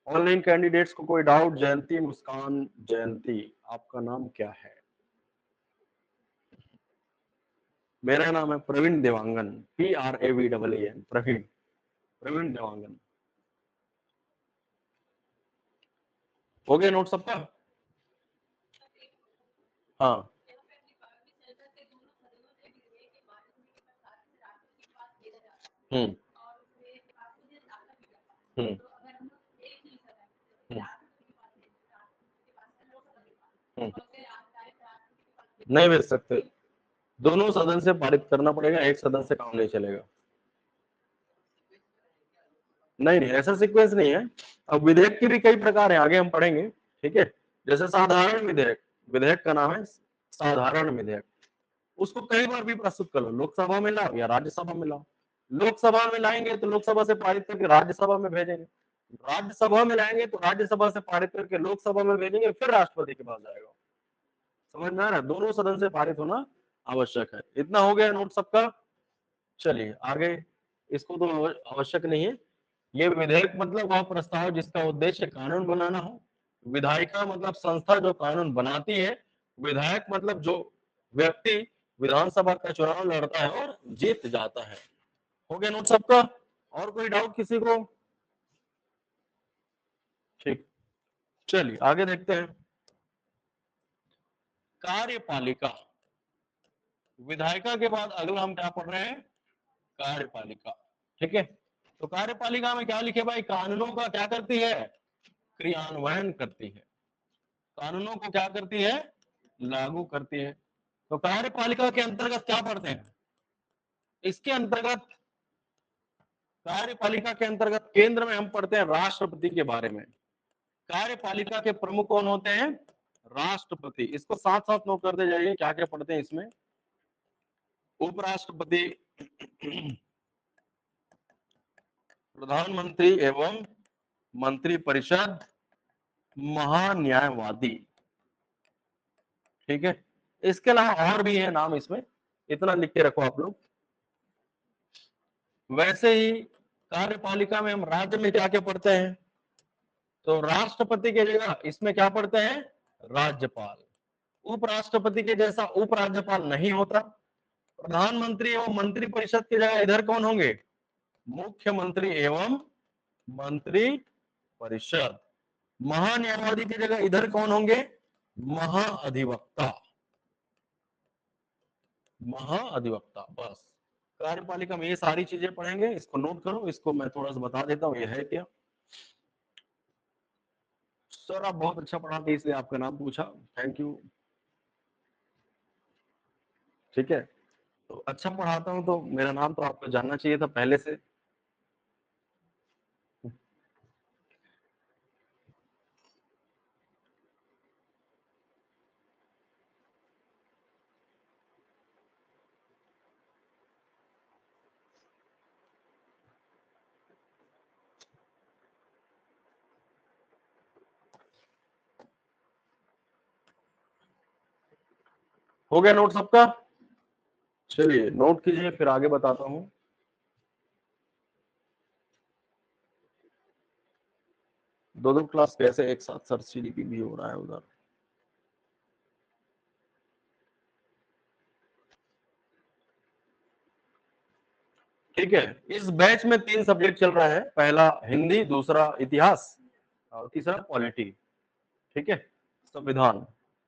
ऑनलाइन कैंडिडेट्स को कोई डाउट? जयंती, मुस्कान, जयंती, आपका नाम क्या है? मेरा नाम है प्रवीण देवांगन, PRAVEAN, प्रवीण, प्रवीण देवांगन। हो गया नोट सबका? हाँ। हम्म हम्म हम्म हम्म। नहीं भेज सकते, दोनों सदन से पारित करना पड़ेगा, एक सदन से काम नहीं चलेगा। नहीं नहीं, ऐसा सीक्वेंस नहीं है। अब विधेयक की भी कई प्रकार है, आगे हम पढ़ेंगे। ठीक है। जैसे साधारण विधेयक, विधेयक का नाम है साधारण विधेयक। उसको कई बार भी प्रस्तुत कर लो, लोकसभा में लाओ या राज्यसभा में लाओ। लोकसभा में लाएंगे तो लोकसभा से पारित करके राज्यसभा में भेजेंगे, राज्यसभा में लाएंगे तो राज्यसभा से पारित करके लोकसभा में भेजेंगे, फिर राष्ट्रपति के पास जाएगा। समझ में आ रहा है? दोनों सदन से पारित होना आवश्यक है। इतना हो गया नोट सबका? चलिए आगे। इसको तो आवश्यक नहीं है। ये विधेयक मतलब वह प्रस्ताव जिसका उद्देश्य कानून बनाना हो। विधायिका मतलब संस्था जो कानून बनाती है। विधायक मतलब जो व्यक्ति विधानसभा का चुनाव लड़ता है और जीत जाता है। हो गया नोट सबका? और कोई डाउट किसी को? ठीक, चलिए आगे देखते हैं। कार्यपालिका, विधायिका के बाद अगला हम क्या पढ़ रहे हैं? कार्यपालिका। ठीक है। तो कार्यपालिका में क्या लिखे भाई? कानूनों का क्या करती है? क्रियान्वयन करती है। कानूनों को क्या करती है? लागू करती है। तो कार्यपालिका के अंतर्गत क्या पढ़ते हैं? इसके अंतर्गत, कार्यपालिका के अंतर्गत केंद्र में हम पढ़ते हैं राष्ट्रपति के बारे में। कार्यपालिका के प्रमुख कौन होते हैं? राष्ट्रपति। इसको साथ साथ नोट करते जाइए क्या क्या पढ़ते हैं इसमें। उपराष्ट्रपति, प्रधानमंत्री एवं मंत्रिपरिषद, महान्यायवादी। ठीक है। इसके अलावा और भी है नाम इसमें, इतना लिख के रखो आप लोग। वैसे ही कार्यपालिका में हम राज्य में क्या क्या पढ़ते हैं? तो राष्ट्रपति की जगह इसमें क्या पढ़ते हैं? राज्यपाल। उपराष्ट्रपति के जैसा उपराज्यपाल नहीं होता। प्रधानमंत्री एवं मंत्री परिषद की जगह इधर कौन होंगे? मुख्यमंत्री एवं मंत्री परिषद। महान्यायवादी की जगह इधर कौन होंगे? महाअधिवक्ता, महाअधिवक्ता। बस कार्यपालिका में ये सारी चीजें पढ़ेंगे, इसको नोट करो। इसको मैं थोड़ा सा बता देता हूँ ये है क्या। सर आप बहुत अच्छा पढ़ाते इसलिए आपका नाम पूछा, थैंक यू। ठीक है। तो अच्छा पढ़ाता हूँ तो मेरा नाम तो आपको जानना चाहिए था पहले से। हो गया नोट सबका? चलिए नोट कीजिए, फिर आगे बताता हूं। दो दो क्लास कैसे एक साथ? सर सीडीपी भी हो रहा है उधर। ठीक है, इस बैच में 3 सब्जेक्ट चल रहा है। पहला हिंदी, दूसरा इतिहास और तीसरा पॉलिटी। ठीक है, संविधान।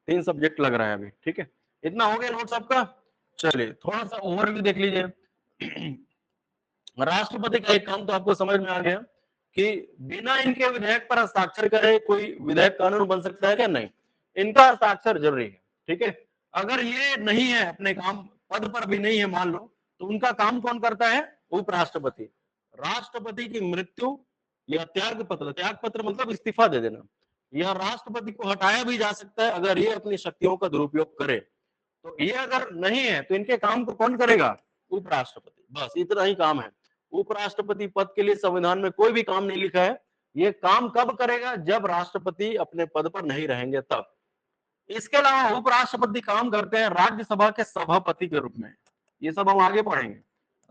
3 सब्जेक्ट लग रहा है अभी। ठीक है, इतना हो गया नोट सबका? चलिए थोड़ा सा ओवरव्यू देख लीजिए। राष्ट्रपति का एक काम तो आपको समझ में आ गया कि बिना इनके विधेयक पर हस्ताक्षर करे कोई विधेयक कानून बन सकता है क्या? नहीं, इनका हस्ताक्षर जरूरी है। ठीक है, अगर ये नहीं है, अपने काम पद पर भी नहीं है मान लो, तो उनका काम कौन करता है? उपराष्ट्रपति। राष्ट्रपति की मृत्यु या त्याग पत्र मतलब इस्तीफा दे देना, या राष्ट्रपति को हटाया भी जा सकता है अगर ये अपनी शक्तियों का दुरुपयोग करे। तो ये अगर नहीं है तो इनके काम को कौन करेगा? उपराष्ट्रपति। बस इतना ही काम है। उपराष्ट्रपति पद के लिए संविधान में कोई भी काम नहीं लिखा है। ये काम कब करेगा? जब राष्ट्रपति अपने पद पर नहीं रहेंगे तब। इसके अलावा उपराष्ट्रपति काम करते हैं राज्यसभा के सभापति के रूप में। ये सब हम आगे पढ़ेंगे।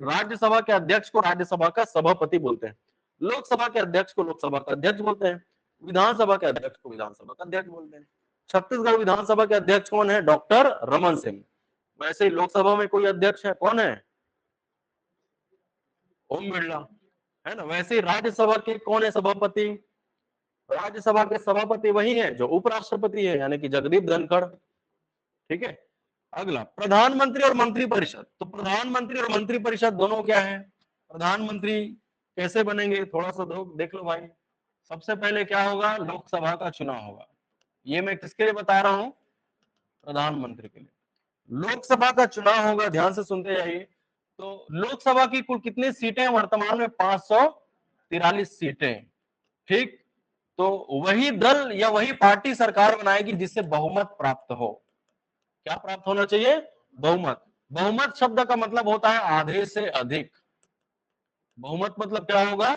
राज्यसभा के अध्यक्ष को राज्यसभा का सभापति बोलते हैं, लोकसभा के अध्यक्ष को लोकसभा का अध्यक्ष बोलते हैं, विधानसभा के अध्यक्ष को विधानसभा का अध्यक्ष बोलते हैं। छत्तीसगढ़ विधानसभा के अध्यक्ष कौन है? डॉक्टर रमन सिंह। वैसे ही लोकसभा में कोई अध्यक्ष है, कौन है? ओम बिरला, है ना। वैसे ही राज्यसभा के कौन है सभापति? राज्यसभा के सभापति वही है जो उपराष्ट्रपति है, यानी कि जगदीप धनखड़। ठीक है, अगला प्रधानमंत्री और मंत्रिपरिषद। तो प्रधानमंत्री और मंत्रिपरिषद दोनों क्या है? प्रधानमंत्री कैसे बनेंगे? थोड़ा सा देख लो भाई। सबसे पहले क्या होगा? लोकसभा का चुनाव होगा। ये मैं किसके लिए बता रहा हूं? प्रधानमंत्री के लिए। लोकसभा का चुनाव होगा, ध्यान से सुनते जाइए। तो लोकसभा की कुल कितनी सीटें? वर्तमान में 543 सीटें। ठीक, तो वही दल या वही पार्टी सरकार बनाएगी जिससे बहुमत प्राप्त हो। क्या प्राप्त होना चाहिए? बहुमत। बहुमत शब्द का मतलब होता है आधे से अधिक। बहुमत मतलब क्या होगा?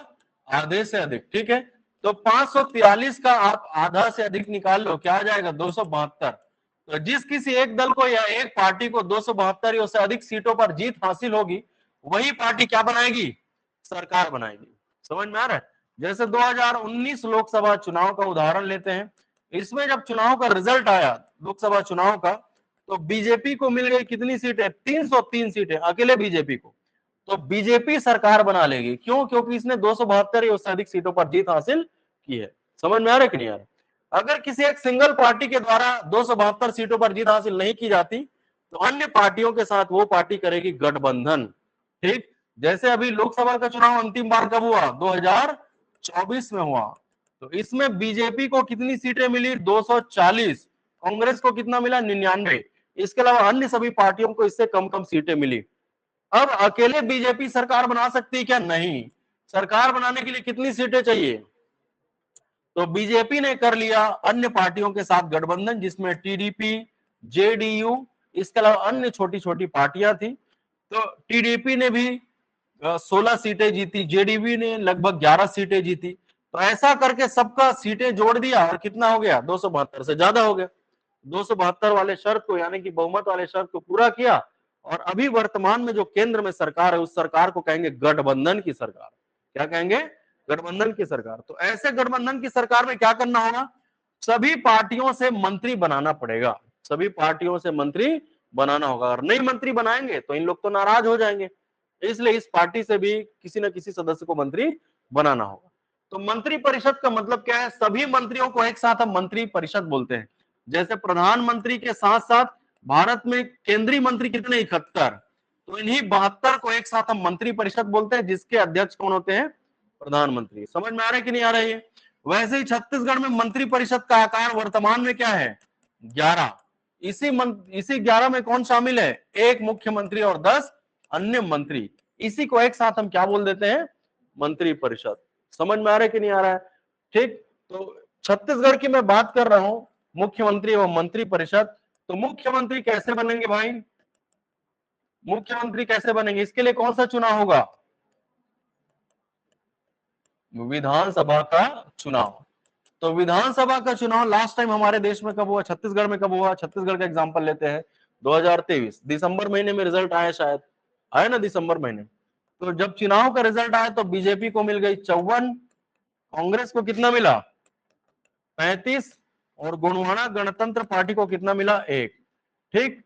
आधे से अधिक। ठीक है, तो 543 का आप आधा से अधिक निकाल लो, क्या आ जाएगा? 272। तो जिस किसी एक दल को या एक पार्टी को 272 या उससे अधिक सीटों पर जीत हासिल होगी, वही पार्टी क्या बनाएगी? सरकार बनाएगी। समझ में आ रहा है? जैसे 2019 लोकसभा चुनाव का उदाहरण लेते हैं। इसमें जब चुनाव का रिजल्ट आया लोकसभा चुनाव का, तो बीजेपी को मिल गई कितनी सीटें? 303 सीटें अकेले बीजेपी को। तो बीजेपी सरकार बना लेगी। क्यों? क्योंकि इसने 272 या उससे अधिक सीटों पर जीत हासिल की है। समझ में आ रहा है कि नहीं आ रहा? अगर किसी एक सिंगल पार्टी के द्वारा 272 सीटों पर जीत हासिल नहीं की जाती, तो अन्य पार्टियों के साथ वो पार्टी करेगी गठबंधन। ठीक, जैसे अभी लोकसभा का चुनाव अंतिम बार कब हुआ? 2024 में हुआ। तो इसमें बीजेपी को कितनी सीटें मिली? 240। कांग्रेस को कितना मिला? 99। इसके अलावा अन्य सभी पार्टियों को इससे कम कम सीटें मिली। अब अकेले बीजेपी सरकार बना सकती है क्या? नहीं। सरकार बनाने के लिए कितनी सीटें चाहिए? तो बीजेपी ने कर लिया अन्य पार्टियों के साथ गठबंधन, जिसमें टीडीपी, जेडीयू, इसके अलावा अन्य छोटी छोटी पार्टियां थी। तो टीडीपी ने भी 16 सीटें जीती, जेडीयू ने लगभग 11 सीटें जीती। तो ऐसा करके सबका सीटें जोड़ दिया और कितना हो गया? 272 से ज्यादा हो गया। 272 वाले शर्त को, यानी कि बहुमत वाले शर्त को पूरा किया। और अभी वर्तमान में जो केंद्र में सरकार है, उस सरकार को कहेंगे गठबंधन की सरकार। क्या कहेंगे? गठबंधन की सरकार। तो ऐसे गठबंधन की सरकार में क्या करना होगा? सभी पार्टियों से मंत्री बनाना पड़ेगा। सभी पार्टियों से मंत्री बनाना होगा। और नई मंत्री बनाएंगे तो इन लोग तो नाराज हो जाएंगे, इसलिए इस पार्टी से भी किसी न किसी सदस्य को मंत्री बनाना होगा। तो मंत्री परिषद का मतलब क्या है? सभी मंत्रियों को एक साथ हम मंत्री परिषद बोलते हैं। जैसे प्रधानमंत्री के साथ साथ भारत में केंद्रीय मंत्री कितने? 71। तो इन्हीं 72 को एक साथ हम मंत्री परिषद बोलते हैं, जिसके अध्यक्ष कौन होते हैं? प्रधानमंत्री। समझ में आ रहा है कि नहीं आ रहा है? वैसे ही छत्तीसगढ़ में मंत्री परिषद का आकार वर्तमान में क्या है? 11। इसी 11 में कौन शामिल है? एक मुख्यमंत्री और 10 अन्य मंत्री। इसी को एक साथ हम क्या बोल देते हैं? मंत्री परिषद। समझ में आ रहा है कि नहीं आ रहा है? ठीक, तो छत्तीसगढ़ की मैं बात कर रहा हूं, मुख्यमंत्री एवं मंत्री परिषद। तो मुख्यमंत्री कैसे बनेंगे भाई? मुख्यमंत्री कैसे बनेंगे? इसके लिए कौन सा चुनाव होगा? विधानसभा का चुनाव। तो विधानसभा का चुनाव लास्ट टाइम हमारे देश में कब हुआ? छत्तीसगढ़ में कब हुआ? छत्तीसगढ़ का एग्जांपल लेते हैं। 2023 दिसंबर महीने में रिजल्ट आया, शायद आया ना दिसंबर महीने। तो जब चुनाव का रिजल्ट आया तो बीजेपी को मिल गई 54, कांग्रेस को कितना मिला 35, और गोंडवाना गणतंत्र पार्टी को कितना मिला 1। ठीक,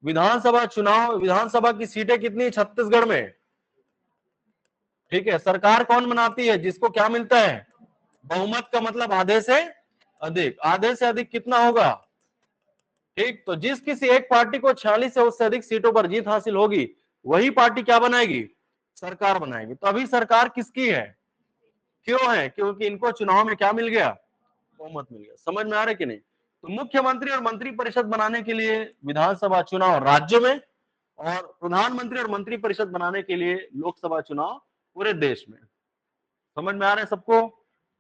विधानसभा चुनाव, विधानसभा की सीटें कितनी छत्तीसगढ़ में, ठीक है। सरकार कौन बनाती है, जिसको क्या मिलता है बहुमत का मतलब आधे से अधिक, आधे से अधिक कितना होगा, ठीक। तो जिस किसी एक पार्टी को 46 से उससे अधिक सीटों पर जीत हासिल होगी वही पार्टी क्या बनाएगी, सरकार बनाएगी। तो अभी सरकार किसकी है, क्यों है, क्योंकि इनको चुनाव में क्या मिल गया, बहुमत मिल गया। समझ में आ रहा है कि नहीं। तो मुख्यमंत्री और मंत्री परिषद बनाने के लिए विधानसभा चुनाव राज्य में, और प्रधानमंत्री और मंत्री परिषद बनाने के लिए लोकसभा चुनाव पूरे देश में। समझ में आ रहा है सबको,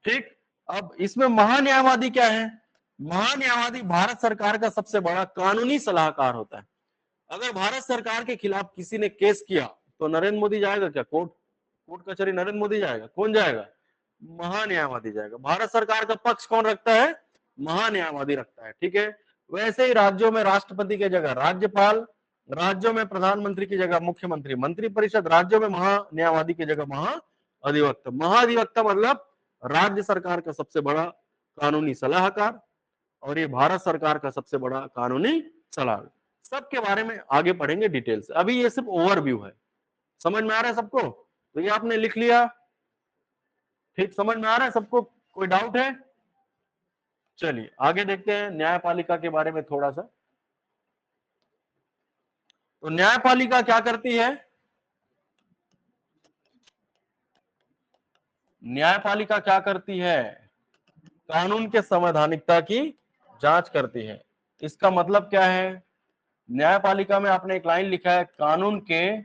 ठीक। अब इसमें महान्यायवादी क्या है, महान्यायवादी भारत सरकार का सबसे बड़ा कानूनी सलाहकार होता है। अगर भारत सरकार के खिलाफ किसी ने केस किया तो नरेंद्र मोदी जाएगा क्या, कोर्ट, कोर्ट कचहरी नरेंद्र मोदी जाएगा, कौन जाएगा, महान्यायवादी जाएगा। भारत सरकार का पक्ष कौन रखता है, महान्यायवादी रखता है, ठीक है। वैसे ही राज्यों में राष्ट्रपति की जगह राज्यपाल, राज्यों में प्रधानमंत्री की जगह मुख्यमंत्री, मंत्रिपरिषद, राज्यों में महान्यायवादी की जगह महाअधिवक्ता। महाअधिवक्ता मतलब राज्य सरकार का सबसे बड़ा कानूनी सलाहकार, और ये भारत सरकार का सबसे बड़ा कानूनी सलाहकार। सबके बारे में आगे पढ़ेंगे डिटेल से, अभी ये सिर्फ ओवरव्यू है। समझ में आ रहा है सबको, तो ये आपने लिख लिया, ठीक। समझ में आ रहा है सबको, कोई डाउट है, चलिए आगे देखते हैं न्यायपालिका के बारे में थोड़ा सा। तो न्यायपालिका क्या करती है, न्यायपालिका क्या करती है, कानून के संवैधानिकता की जांच करती है। इसका मतलब क्या है, न्यायपालिका में आपने एक लाइन लिखा है, कानून के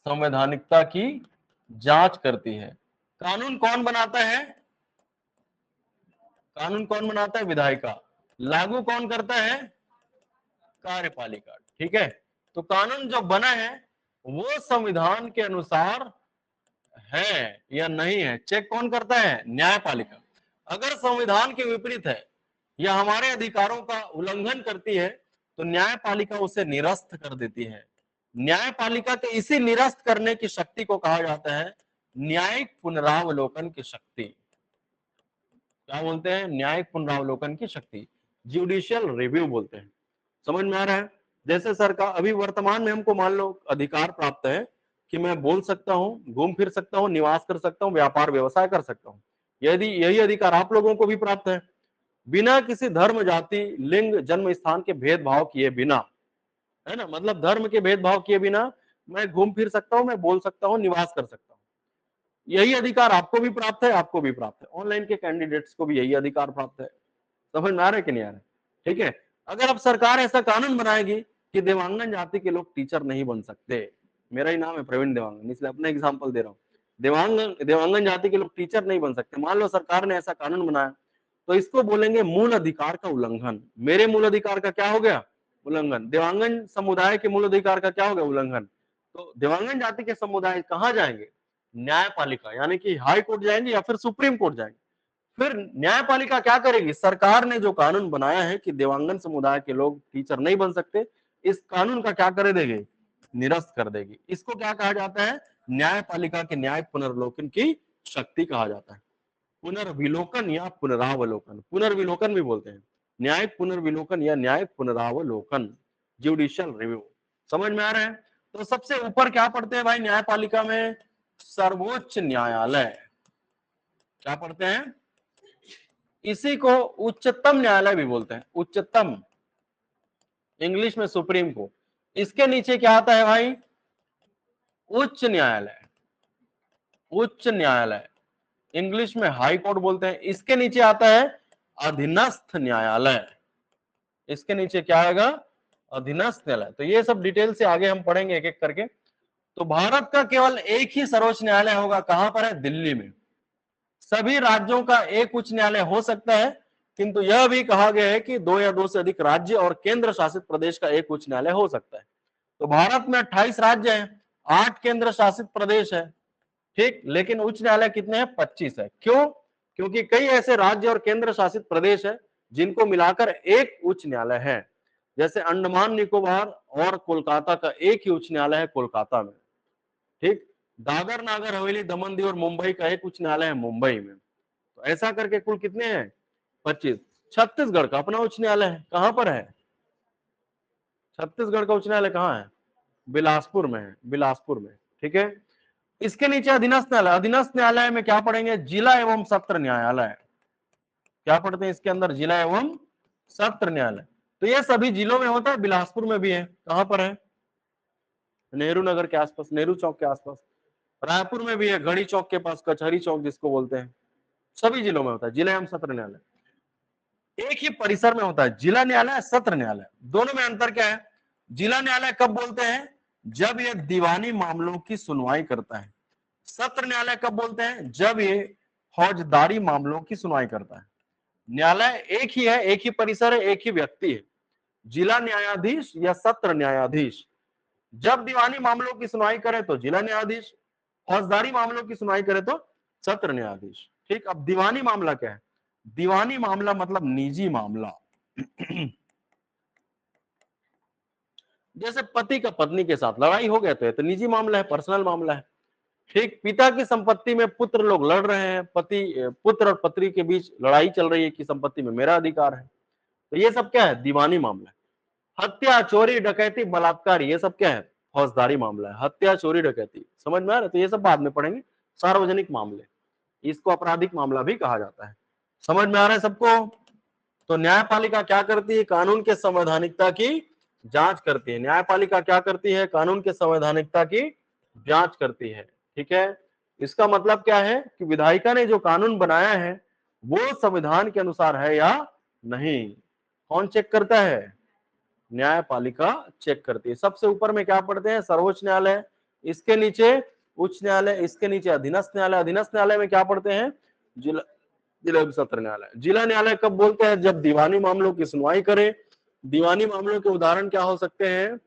संवैधानिकता की जांच करती है। कानून कौन बनाता है, कानून कौन बनाता है, विधायिका। लागू कौन करता है, कार्यपालिका, ठीक है। तो कानून जो बना है वो संविधान के अनुसार है या नहीं है, चेक कौन करता है, न्यायपालिका। अगर संविधान के विपरीत है या हमारे अधिकारों का उल्लंघन करती है तो न्यायपालिका उसे निरस्त कर देती है। न्यायपालिका के इसी निरस्त करने की शक्ति को कहा जाता है न्यायिक पुनरावलोकन की शक्ति। क्या बोलते हैं, न्यायिक पुनरावलोकन की शक्ति, जुडिशियल रिव्यू बोलते हैं। समझ में आ रहा है। जैसे सरकार अभी वर्तमान में हमको मान लो अधिकार प्राप्त है कि मैं बोल सकता हूं, घूम फिर सकता हूं, निवास कर सकता हूं, व्यापार व्यवसाय कर सकता हूं। यदि यही अधिकार आप लोगों को भी प्राप्त है, बिना किसी धर्म, जाति, लिंग, जन्म स्थान के भेदभाव किए बिना, है ना, मतलब धर्म के भेदभाव किए बिना मैं घूम फिर सकता हूं, मैं बोल सकता हूं, निवास कर सकता हूं। यही अधिकार आपको भी प्राप्त है, आपको भी प्राप्त है, ऑनलाइन के कैंडिडेट्स को भी यही अधिकार प्राप्त है। समझ में आ रहा है कि नहीं आ रहा है, ठीक है। अगर अब सरकार ऐसा कानून बनाएगी कि देवांगन जाति के लोग टीचर नहीं बन सकते, मेरा ही नाम है प्रवीण देवांगन, इसलिए अपना एग्जांपल दे रहा हूँ, देवांगन जाति के लोग टीचर नहीं बन सकते, मान लो सरकार ने ऐसा कानून बनाया, तो इसको बोलेंगे मूल अधिकार का उल्लंघन। मेरे मूल अधिकार का क्या हो गया, उल्लंघन। देवांगन समुदाय के मूल अधिकार का क्या हो गया, उल्लंघन। तो देवांगन जाति के समुदाय कहां जाएंगे, न्यायपालिका, यानी कि हाई कोर्ट जाएंगे या फिर सुप्रीम कोर्ट जाएंगे। फिर न्यायपालिका क्या करेगी, सरकार ने जो कानून बनाया है कि देवांगन समुदाय के लोग टीचर नहीं बन सकते, इस कानून का क्या कर देगी, निरस्त कर देगी। इसको क्या कहा जाता है, न्यायपालिका के न्याय पुनर्विलोकन की शक्ति कहा जाता है। पुनर्विलोकन या पुनरावलोकन, पुनर्विलोकन भी बोलते हैं, न्यायिक पुनर्विलोकन या न्यायिक पुनरावलोकन, जुडिशियल रिव्यू। समझ में आ रहा है। तो सबसे ऊपर क्या पढ़ते हैं भाई न्यायपालिका में, सर्वोच्च न्यायालय। क्या पढ़ते हैं, इसी को उच्चतम न्यायालय भी बोलते हैं, उच्चतम, इंग्लिश में सुप्रीम कोर्ट। इसके नीचे क्या आता है भाई, उच्च न्यायालय, उच्च न्यायालय, इंग्लिश में हाई कोर्ट बोलते हैं। इसके नीचे आता है अधीनस्थ न्यायालय, इसके नीचे क्या आएगा, अधीनस्थ न्यायालय। तो ये सब डिटेल से आगे हम पढ़ेंगे एक एक करके। तो भारत का केवल एक ही सर्वोच्च न्यायालय होगा, कहां पर है, दिल्ली में। सभी राज्यों का एक उच्च न्यायालय हो सकता है, किंतु यह भी कहा गया है कि 2 या 2 से अधिक राज्य और केंद्र शासित प्रदेश का एक उच्च न्यायालय हो सकता है। तो भारत में 28 राज्य हैं, 8 केंद्र शासित प्रदेश है, ठीक, लेकिन उच्च न्यायालय कितने हैं, 25 है। क्यों, क्योंकि कई ऐसे राज्य और केंद्र शासित प्रदेश है जिनको मिलाकर एक उच्च न्यायालय है। जैसे अंडमान निकोबार और कोलकाता का एक ही उच्च न्यायालय है कोलकाता में, ठीक। दादर नागर हवेली दमन दीव और मुंबई का एक उच्च न्यायालय है मुंबई में। तो ऐसा करके कुल कितने हैं? 25। छत्तीसगढ़ का अपना उच्च न्यायालय है, कहां पर है? छत्तीसगढ़ का उच्च न्यायालय कहां है? बिलासपुर में है, बिलासपुर में, ठीक है। इसके नीचे अधीनस्थ न्यायालय, अधीनस्थ न्यायालय में क्या पढ़ेंगे? जिला एवं सत्र न्यायालय। क्या पढ़ते हैं इसके अंदर? जिला एवं सत्र न्यायालय। तो ये सभी जिलों में होता है, बिलासपुर में भी है। कहां पर है? नेहरू नगर के आसपास, नेहरू चौक के आसपास। रायपुर में भी है, घड़ी चौक के पास, कचहरी चौक जिसको बोलते हैं। सभी जिलों में होता है जिला एवं सत्र न्यायालय। एक ही परिसर में होता है जिला न्यायालय, सत्र न्यायालय। दोनों में अंतर क्या है? जिला न्यायालय कब बोलते हैं? जब यह दीवानी मामलों की सुनवाई करता है। सत्र न्यायालय कब बोलते हैं? जब ये फौजदारी मामलों की सुनवाई करता है। न्यायालय एक ही है, एक ही परिसर है, एक ही व्यक्ति है। जिला न्यायाधीश या सत्र न्यायाधीश। जब दीवानी मामलों की सुनवाई करे तो जिला न्यायाधीश, फौजदारी मामलों की सुनवाई करे तो सत्र न्यायाधीश, ठीक। अब दीवानी मामला क्या है? दीवानी मामला मतलब निजी मामला। जैसे पति का पत्नी के साथ लड़ाई हो गया तो ये तो निजी मामला है, पर्सनल मामला है, ठीक। पिता की संपत्ति में पुत्र लोग लड़ रहे हैं, पुत्र और पत्नी के बीच लड़ाई चल रही है कि संपत्ति में मेरा अधिकार है, तो ये सब क्या है? दीवानी मामला है। हत्या, चोरी, डकैती, बलात्कार, ये सब क्या है? फौजदारी मामला है। हत्या, चोरी, डकैती, समझ में आ रहा है? तो ये सब बाद में पढ़ेंगे। सार्वजनिक मामले, इसको आपराधिक मामला भी कहा जाता है। समझ में आ रहा है सबको? तो न्यायपालिका क्या करती है? कानून के संवैधानिकता की जांच करती है। न्यायपालिका क्या करती है? कानून के संवैधानिकता की जांच करती है, ठीक है। इसका मतलब क्या है कि विधायिका ने जो कानून बनाया है वो संविधान के अनुसार है या नहीं। कौन चेक करता है? न्यायपालिका चेक करती है। सबसे ऊपर में क्या पढ़ते हैं? सर्वोच्च न्यायालय, इसके नीचे उच्च न्यायालय, इसके नीचे अधीनस्थ न्यायालय। अधीनस्थ न्यायालय में क्या पढ़ते हैं? जिला जिला एवं सत्र न्यायालय। जिला न्यायालय कब बोलते हैं? जब दीवानी मामलों की सुनवाई करे। दीवानी मामलों के उदाहरण क्या हो सकते हैं?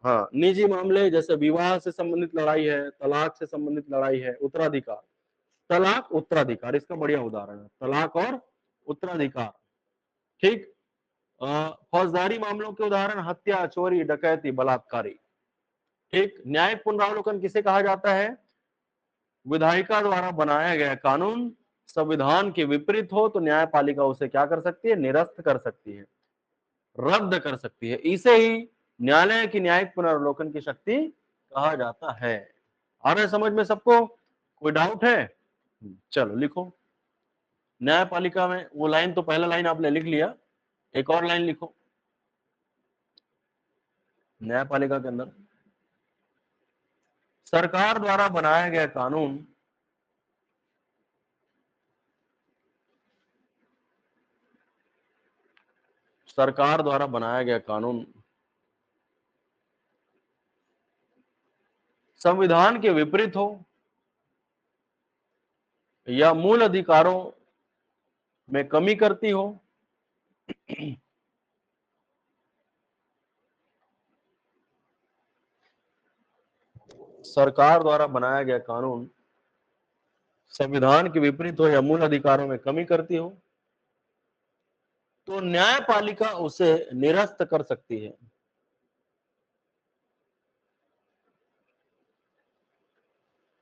हाँ, निजी मामले जैसे विवाह से संबंधित लड़ाई है, तलाक से संबंधित लड़ाई है, उत्तराधिकार। तलाक, उत्तराधिकार इसका बढ़िया उदाहरण है, तलाक और उत्तराधिकार, ठीक। फौजदारी मामलों के उदाहरण हत्या, चोरी, डकैती, बलात्कारी, ठीक। न्यायिक पुनरावलोकन किसे कहा जाता है? विधायिका द्वारा बनाया गया कानून संविधान के विपरीत हो तो न्यायपालिका उसे क्या कर सकती है? निरस्त कर सकती है, रद्द कर सकती है। इसे ही न्यायालय की न्यायिक पुनरावलोकन की शक्ति कहा जाता है। आ रहा है समझ में सबको? कोई डाउट है? चलो लिखो। न्यायपालिका में वो लाइन तो पहला लाइन आपने लिख लिया, एक और लाइन लिखो। न्यायपालिका के अंदर सरकार द्वारा बनाया गया कानून सरकार द्वारा बनाया गया कानून संविधान के विपरीत हो या मूल अधिकारों में कमी करती हो, सरकार द्वारा बनाया गया कानून संविधान के विपरीत हो या मूल अधिकारों में कमी करती हो तो न्यायपालिका उसे निरस्त कर सकती है।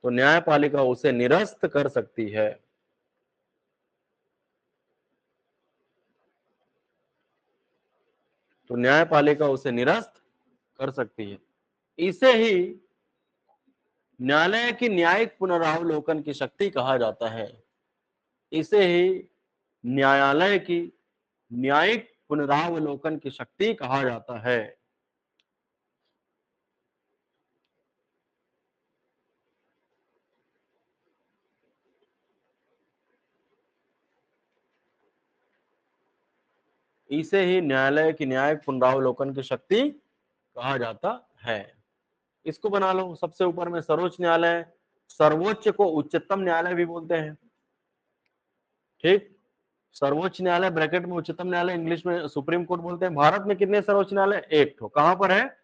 तो न्यायपालिका उसे निरस्त कर सकती है। तो न्यायपालिका उसे निरस्त कर सकती है। इसे ही न्यायालय की न्यायिक पुनरावलोकन की शक्ति कहा जाता है। इसे ही न्यायालय की न्यायिक पुनरावलोकन की शक्ति कहा जाता है। इसे ही न्यायालय की न्यायिक पुनरावलोकन की शक्ति कहा जाता है। इसको बना लो। सबसे ऊपर में सर्वोच्च न्यायालय, सर्वोच्च को उच्चतम न्यायालय भी बोलते हैं, ठीक। सर्वोच्च न्यायालय ब्रैकेट में उच्चतम न्यायालय इंग्लिश में सुप्रीम कोर्ट बोलते हैं। भारत में कितने सर्वोच्च न्यायालय? एक ठो। कहां पर है?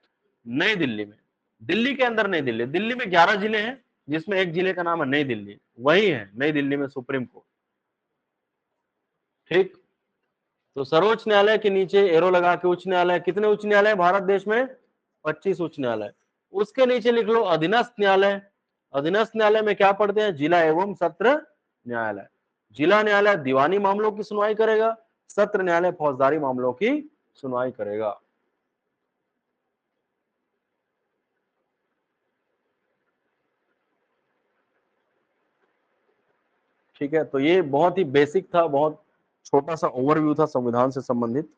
नई दिल्ली में। दिल्ली के अंदर नई दिल्ली, दिल्ली में 11 जिले हैं जिसमें एक जिले का नाम है नई दिल्ली, वही है नई दिल्ली में सुप्रीम कोर्ट, ठीक। तो सर्वोच्च न्यायालय के नीचे एरो लगा के उच्च न्यायालय, कितने उच्च न्यायालय भारत देश में? 25 उच्च न्यायालय। उसके नीचे लिख लो अधीनस्थ न्यायालय। अधीनस्थ न्यायालय में क्या पढ़ते हैं? जिला एवं सत्र न्यायालय। जिला न्यायालय दीवानी मामलों की सुनवाई करेगा, सत्र न्यायालय फौजदारी मामलों की सुनवाई करेगा। ठीक है, तो ये बहुत ही बेसिक था, बहुत छोटा सा ओवरव्यू था संविधान से संबंधित।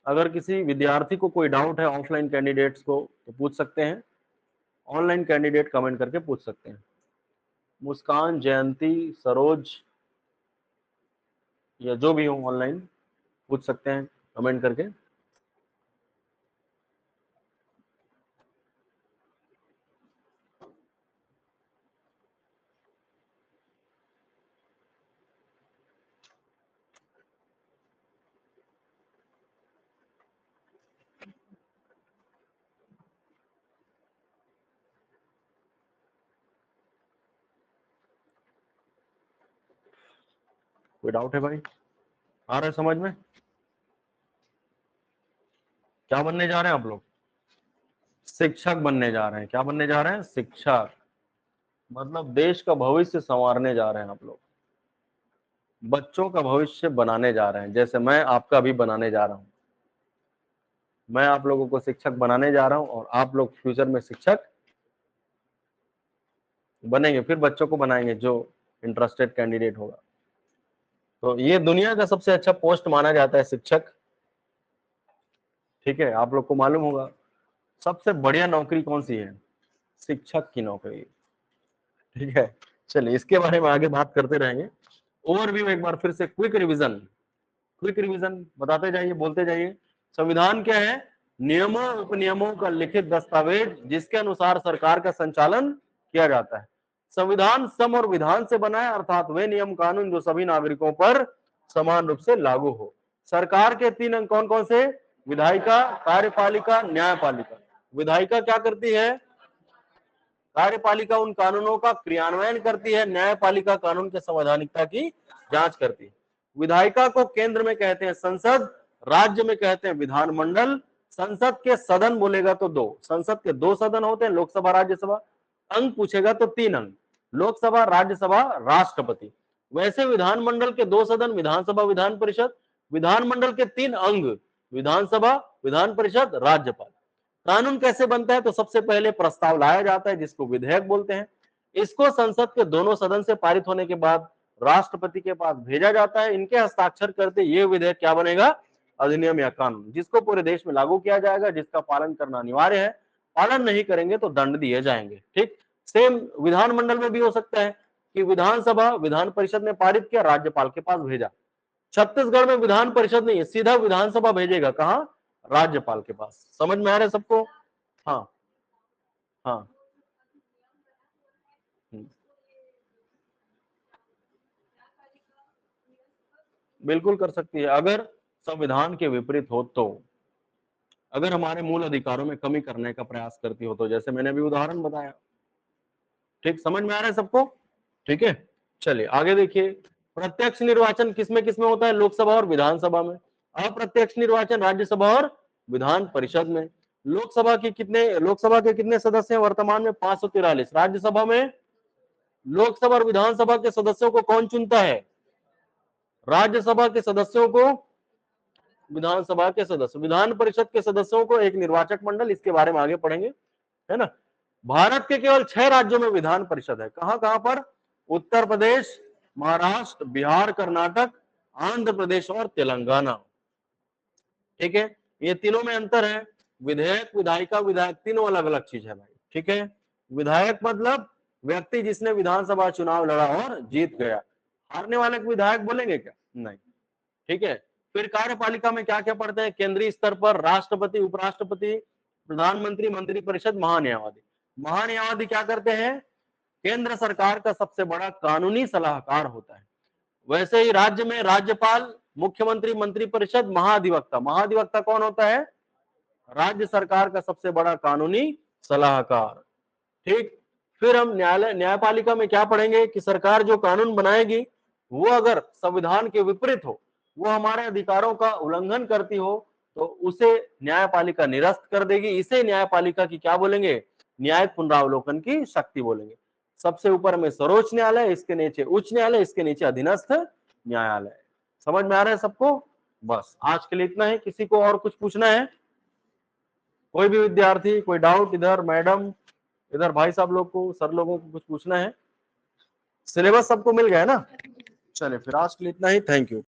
अगर किसी विद्यार्थी को कोई डाउट है ऑफलाइन कैंडिडेट्स को तो पूछ सकते हैं, ऑनलाइन कैंडिडेट कमेंट करके पूछ सकते हैं। मुस्कान, जयंती, सरोज या जो भी हो ऑनलाइन पूछ सकते हैं कमेंट करके। कोई डाउट है भाई? आ रहा है समझ में? क्या बनने जा रहे हैं आप लोग? शिक्षक बनने जा रहे हैं। क्या बनने जा रहे हैं? शिक्षक। मतलब देश का भविष्य संवारने जा रहे हैं आप लोग, बच्चों का भविष्य बनाने जा रहे हैं, जैसे मैं आपका भी बनाने जा रहा हूं। मैं आप लोगों को शिक्षक बनाने जा रहा हूं और आप लोग फ्यूचर में शिक्षक बनेंगे, फिर बच्चों को बनाएंगे जो इंटरेस्टेड कैंडिडेट होगा। तो ये दुनिया का सबसे अच्छा पोस्ट माना जाता है शिक्षक। ठीक है, आप लोग को मालूम होगा सबसे बढ़िया नौकरी कौन सी है? शिक्षक की नौकरी। ठीक है, चलिए इसके बारे में आगे बात करते रहेंगे। ओवरव्यू एक बार फिर से, क्विक रिवीजन। क्विक रिवीजन बताते जाइए, बोलते जाइए। संविधान क्या है? नियमों उपनियमों का लिखित दस्तावेज जिसके अनुसार सरकार का संचालन किया जाता है। संविधान सम और विधान से बना है, अर्थात वे नियम कानून जो सभी नागरिकों पर समान रूप से लागू हो। सरकार के 3 अंग कौन कौन से? विधायिका, कार्यपालिका, न्यायपालिका। विधायिका क्या करती है? कार्यपालिका उन कानूनों का क्रियान्वयन करती है, न्यायपालिका कानून के संवैधानिकता की जांच करती है। विधायिका को केंद्र में कहते हैं संसद, राज्य में कहते हैं विधानमंडल। संसद के सदन बोलेगा तो 2, संसद के 2 सदन होते हैं, लोकसभा राज्यसभा। अंग पूछेगा तो 3 अंग, लोकसभा, राज्यसभा, राष्ट्रपति। वैसे विधानमंडल के 2 सदन, विधानसभा, विधान परिषद। विधानमंडल के 3 अंग, विधानसभा, विधान परिषद, राज्यपाल। कानून कैसे बनता है? तो सबसे पहले प्रस्ताव लाया जाता है जिसको विधेयक बोलते हैं। इसको संसद के दोनों सदन से पारित होने के बाद राष्ट्रपति के पास भेजा जाता है। इनके हस्ताक्षर करते ये विधेयक क्या बनेगा? अधिनियम या कानून, जिसको पूरे देश में लागू किया जाएगा, जिसका पालन करना अनिवार्य है। पालन नहीं करेंगे तो दंड दिए जाएंगे। ठीक, सेम विधानमंडल में भी हो सकता है कि विधानसभा, विधान परिषद ने पारित किया, राज्यपाल के पास भेजा। छत्तीसगढ़ में विधान परिषद नहीं है, सीधा विधानसभा भेजेगा, कहां? राज्यपाल के पास। समझ में आ रहा है सबको? हाँ हाँ। हम्म, बिल्कुल कर सकती है, अगर संविधान के विपरीत हो तो। अगर हमारे मूल अधिकारों में कमी करने का प्रयास करती हो तो, जैसे मैंने अभी उदाहरण बताया। ठीक, समझ में आ रहा है सबको? ठीक है, चलिए आगे देखिए। प्रत्यक्ष निर्वाचन किसमें किसमें होता है? लोकसभा और विधानसभा में। अप्रत्यक्ष निर्वाचन राज्यसभा और विधान परिषद में। लोकसभा के कितने सदस्य हैं वर्तमान में? 543। राज्यसभा में, लोकसभा और विधानसभा के सदस्यों को कौन चुनता है? राज्यसभा के सदस्यों को विधानसभा के सदस्य, विधान परिषद के सदस्यों को एक निर्वाचक मंडल। इसके बारे में आगे पढ़ेंगे, है ना। भारत के केवल 6 राज्यों में विधान परिषद है। कहां कहां पर? उत्तर प्रदेश, महाराष्ट्र, बिहार, कर्नाटक, आंध्र प्रदेश और तेलंगाना। ठीक है, ये तीनों में अंतर है। विधेयक, विधायिका, विधायक तीनों अलग अलग चीज है भाई। ठीक है, विधायक मतलब व्यक्ति जिसने विधानसभा चुनाव लड़ा और जीत गया। हारने वाले को विधायक बोलेंगे क्या? नहीं। ठीक है, फिर कार्यपालिका में क्या क्या पढ़ते हैं? केंद्रीय स्तर पर राष्ट्रपति, उपराष्ट्रपति, प्रधानमंत्री, मंत्रिपरिषद, महान्यायवादी। महान्यायवादी क्या करते हैं? केंद्र सरकार का सबसे बड़ा कानूनी सलाहकार होता है। वैसे ही राज्य में राज्यपाल, मुख्यमंत्री, मंत्रिपरिषद, महाधिवक्ता। महाधिवक्ता कौन होता है? राज्य सरकार का सबसे बड़ा कानूनी सलाहकार। ठीक, फिर हम न्यायपालिका में क्या पढ़ेंगे कि सरकार जो कानून बनाएगी वो अगर संविधान के विपरीत हो वो हमारे अधिकारों का उल्लंघन करती हो तो उसे न्यायपालिका निरस्त कर देगी। इसे न्यायपालिका की क्या बोलेंगे? न्यायिक पुनरावलोकन की शक्ति बोलेंगे। सबसे ऊपर में सर्वोच्च न्यायालय, इसके नीचे उच्च न्यायालय, इसके नीचे अधीनस्थ न्यायालय। समझ में आ रहा है सबको? बस आज के लिए इतना ही। किसी को और कुछ पूछना है? कोई भी विद्यार्थी, कोई डाउट? इधर मैडम, इधर भाई साहब लोग को, सर लोगों को कुछ पूछना है? सिलेबस सबको मिल गया है ना? चलिए फिर आज के लिए इतना ही। Thank you.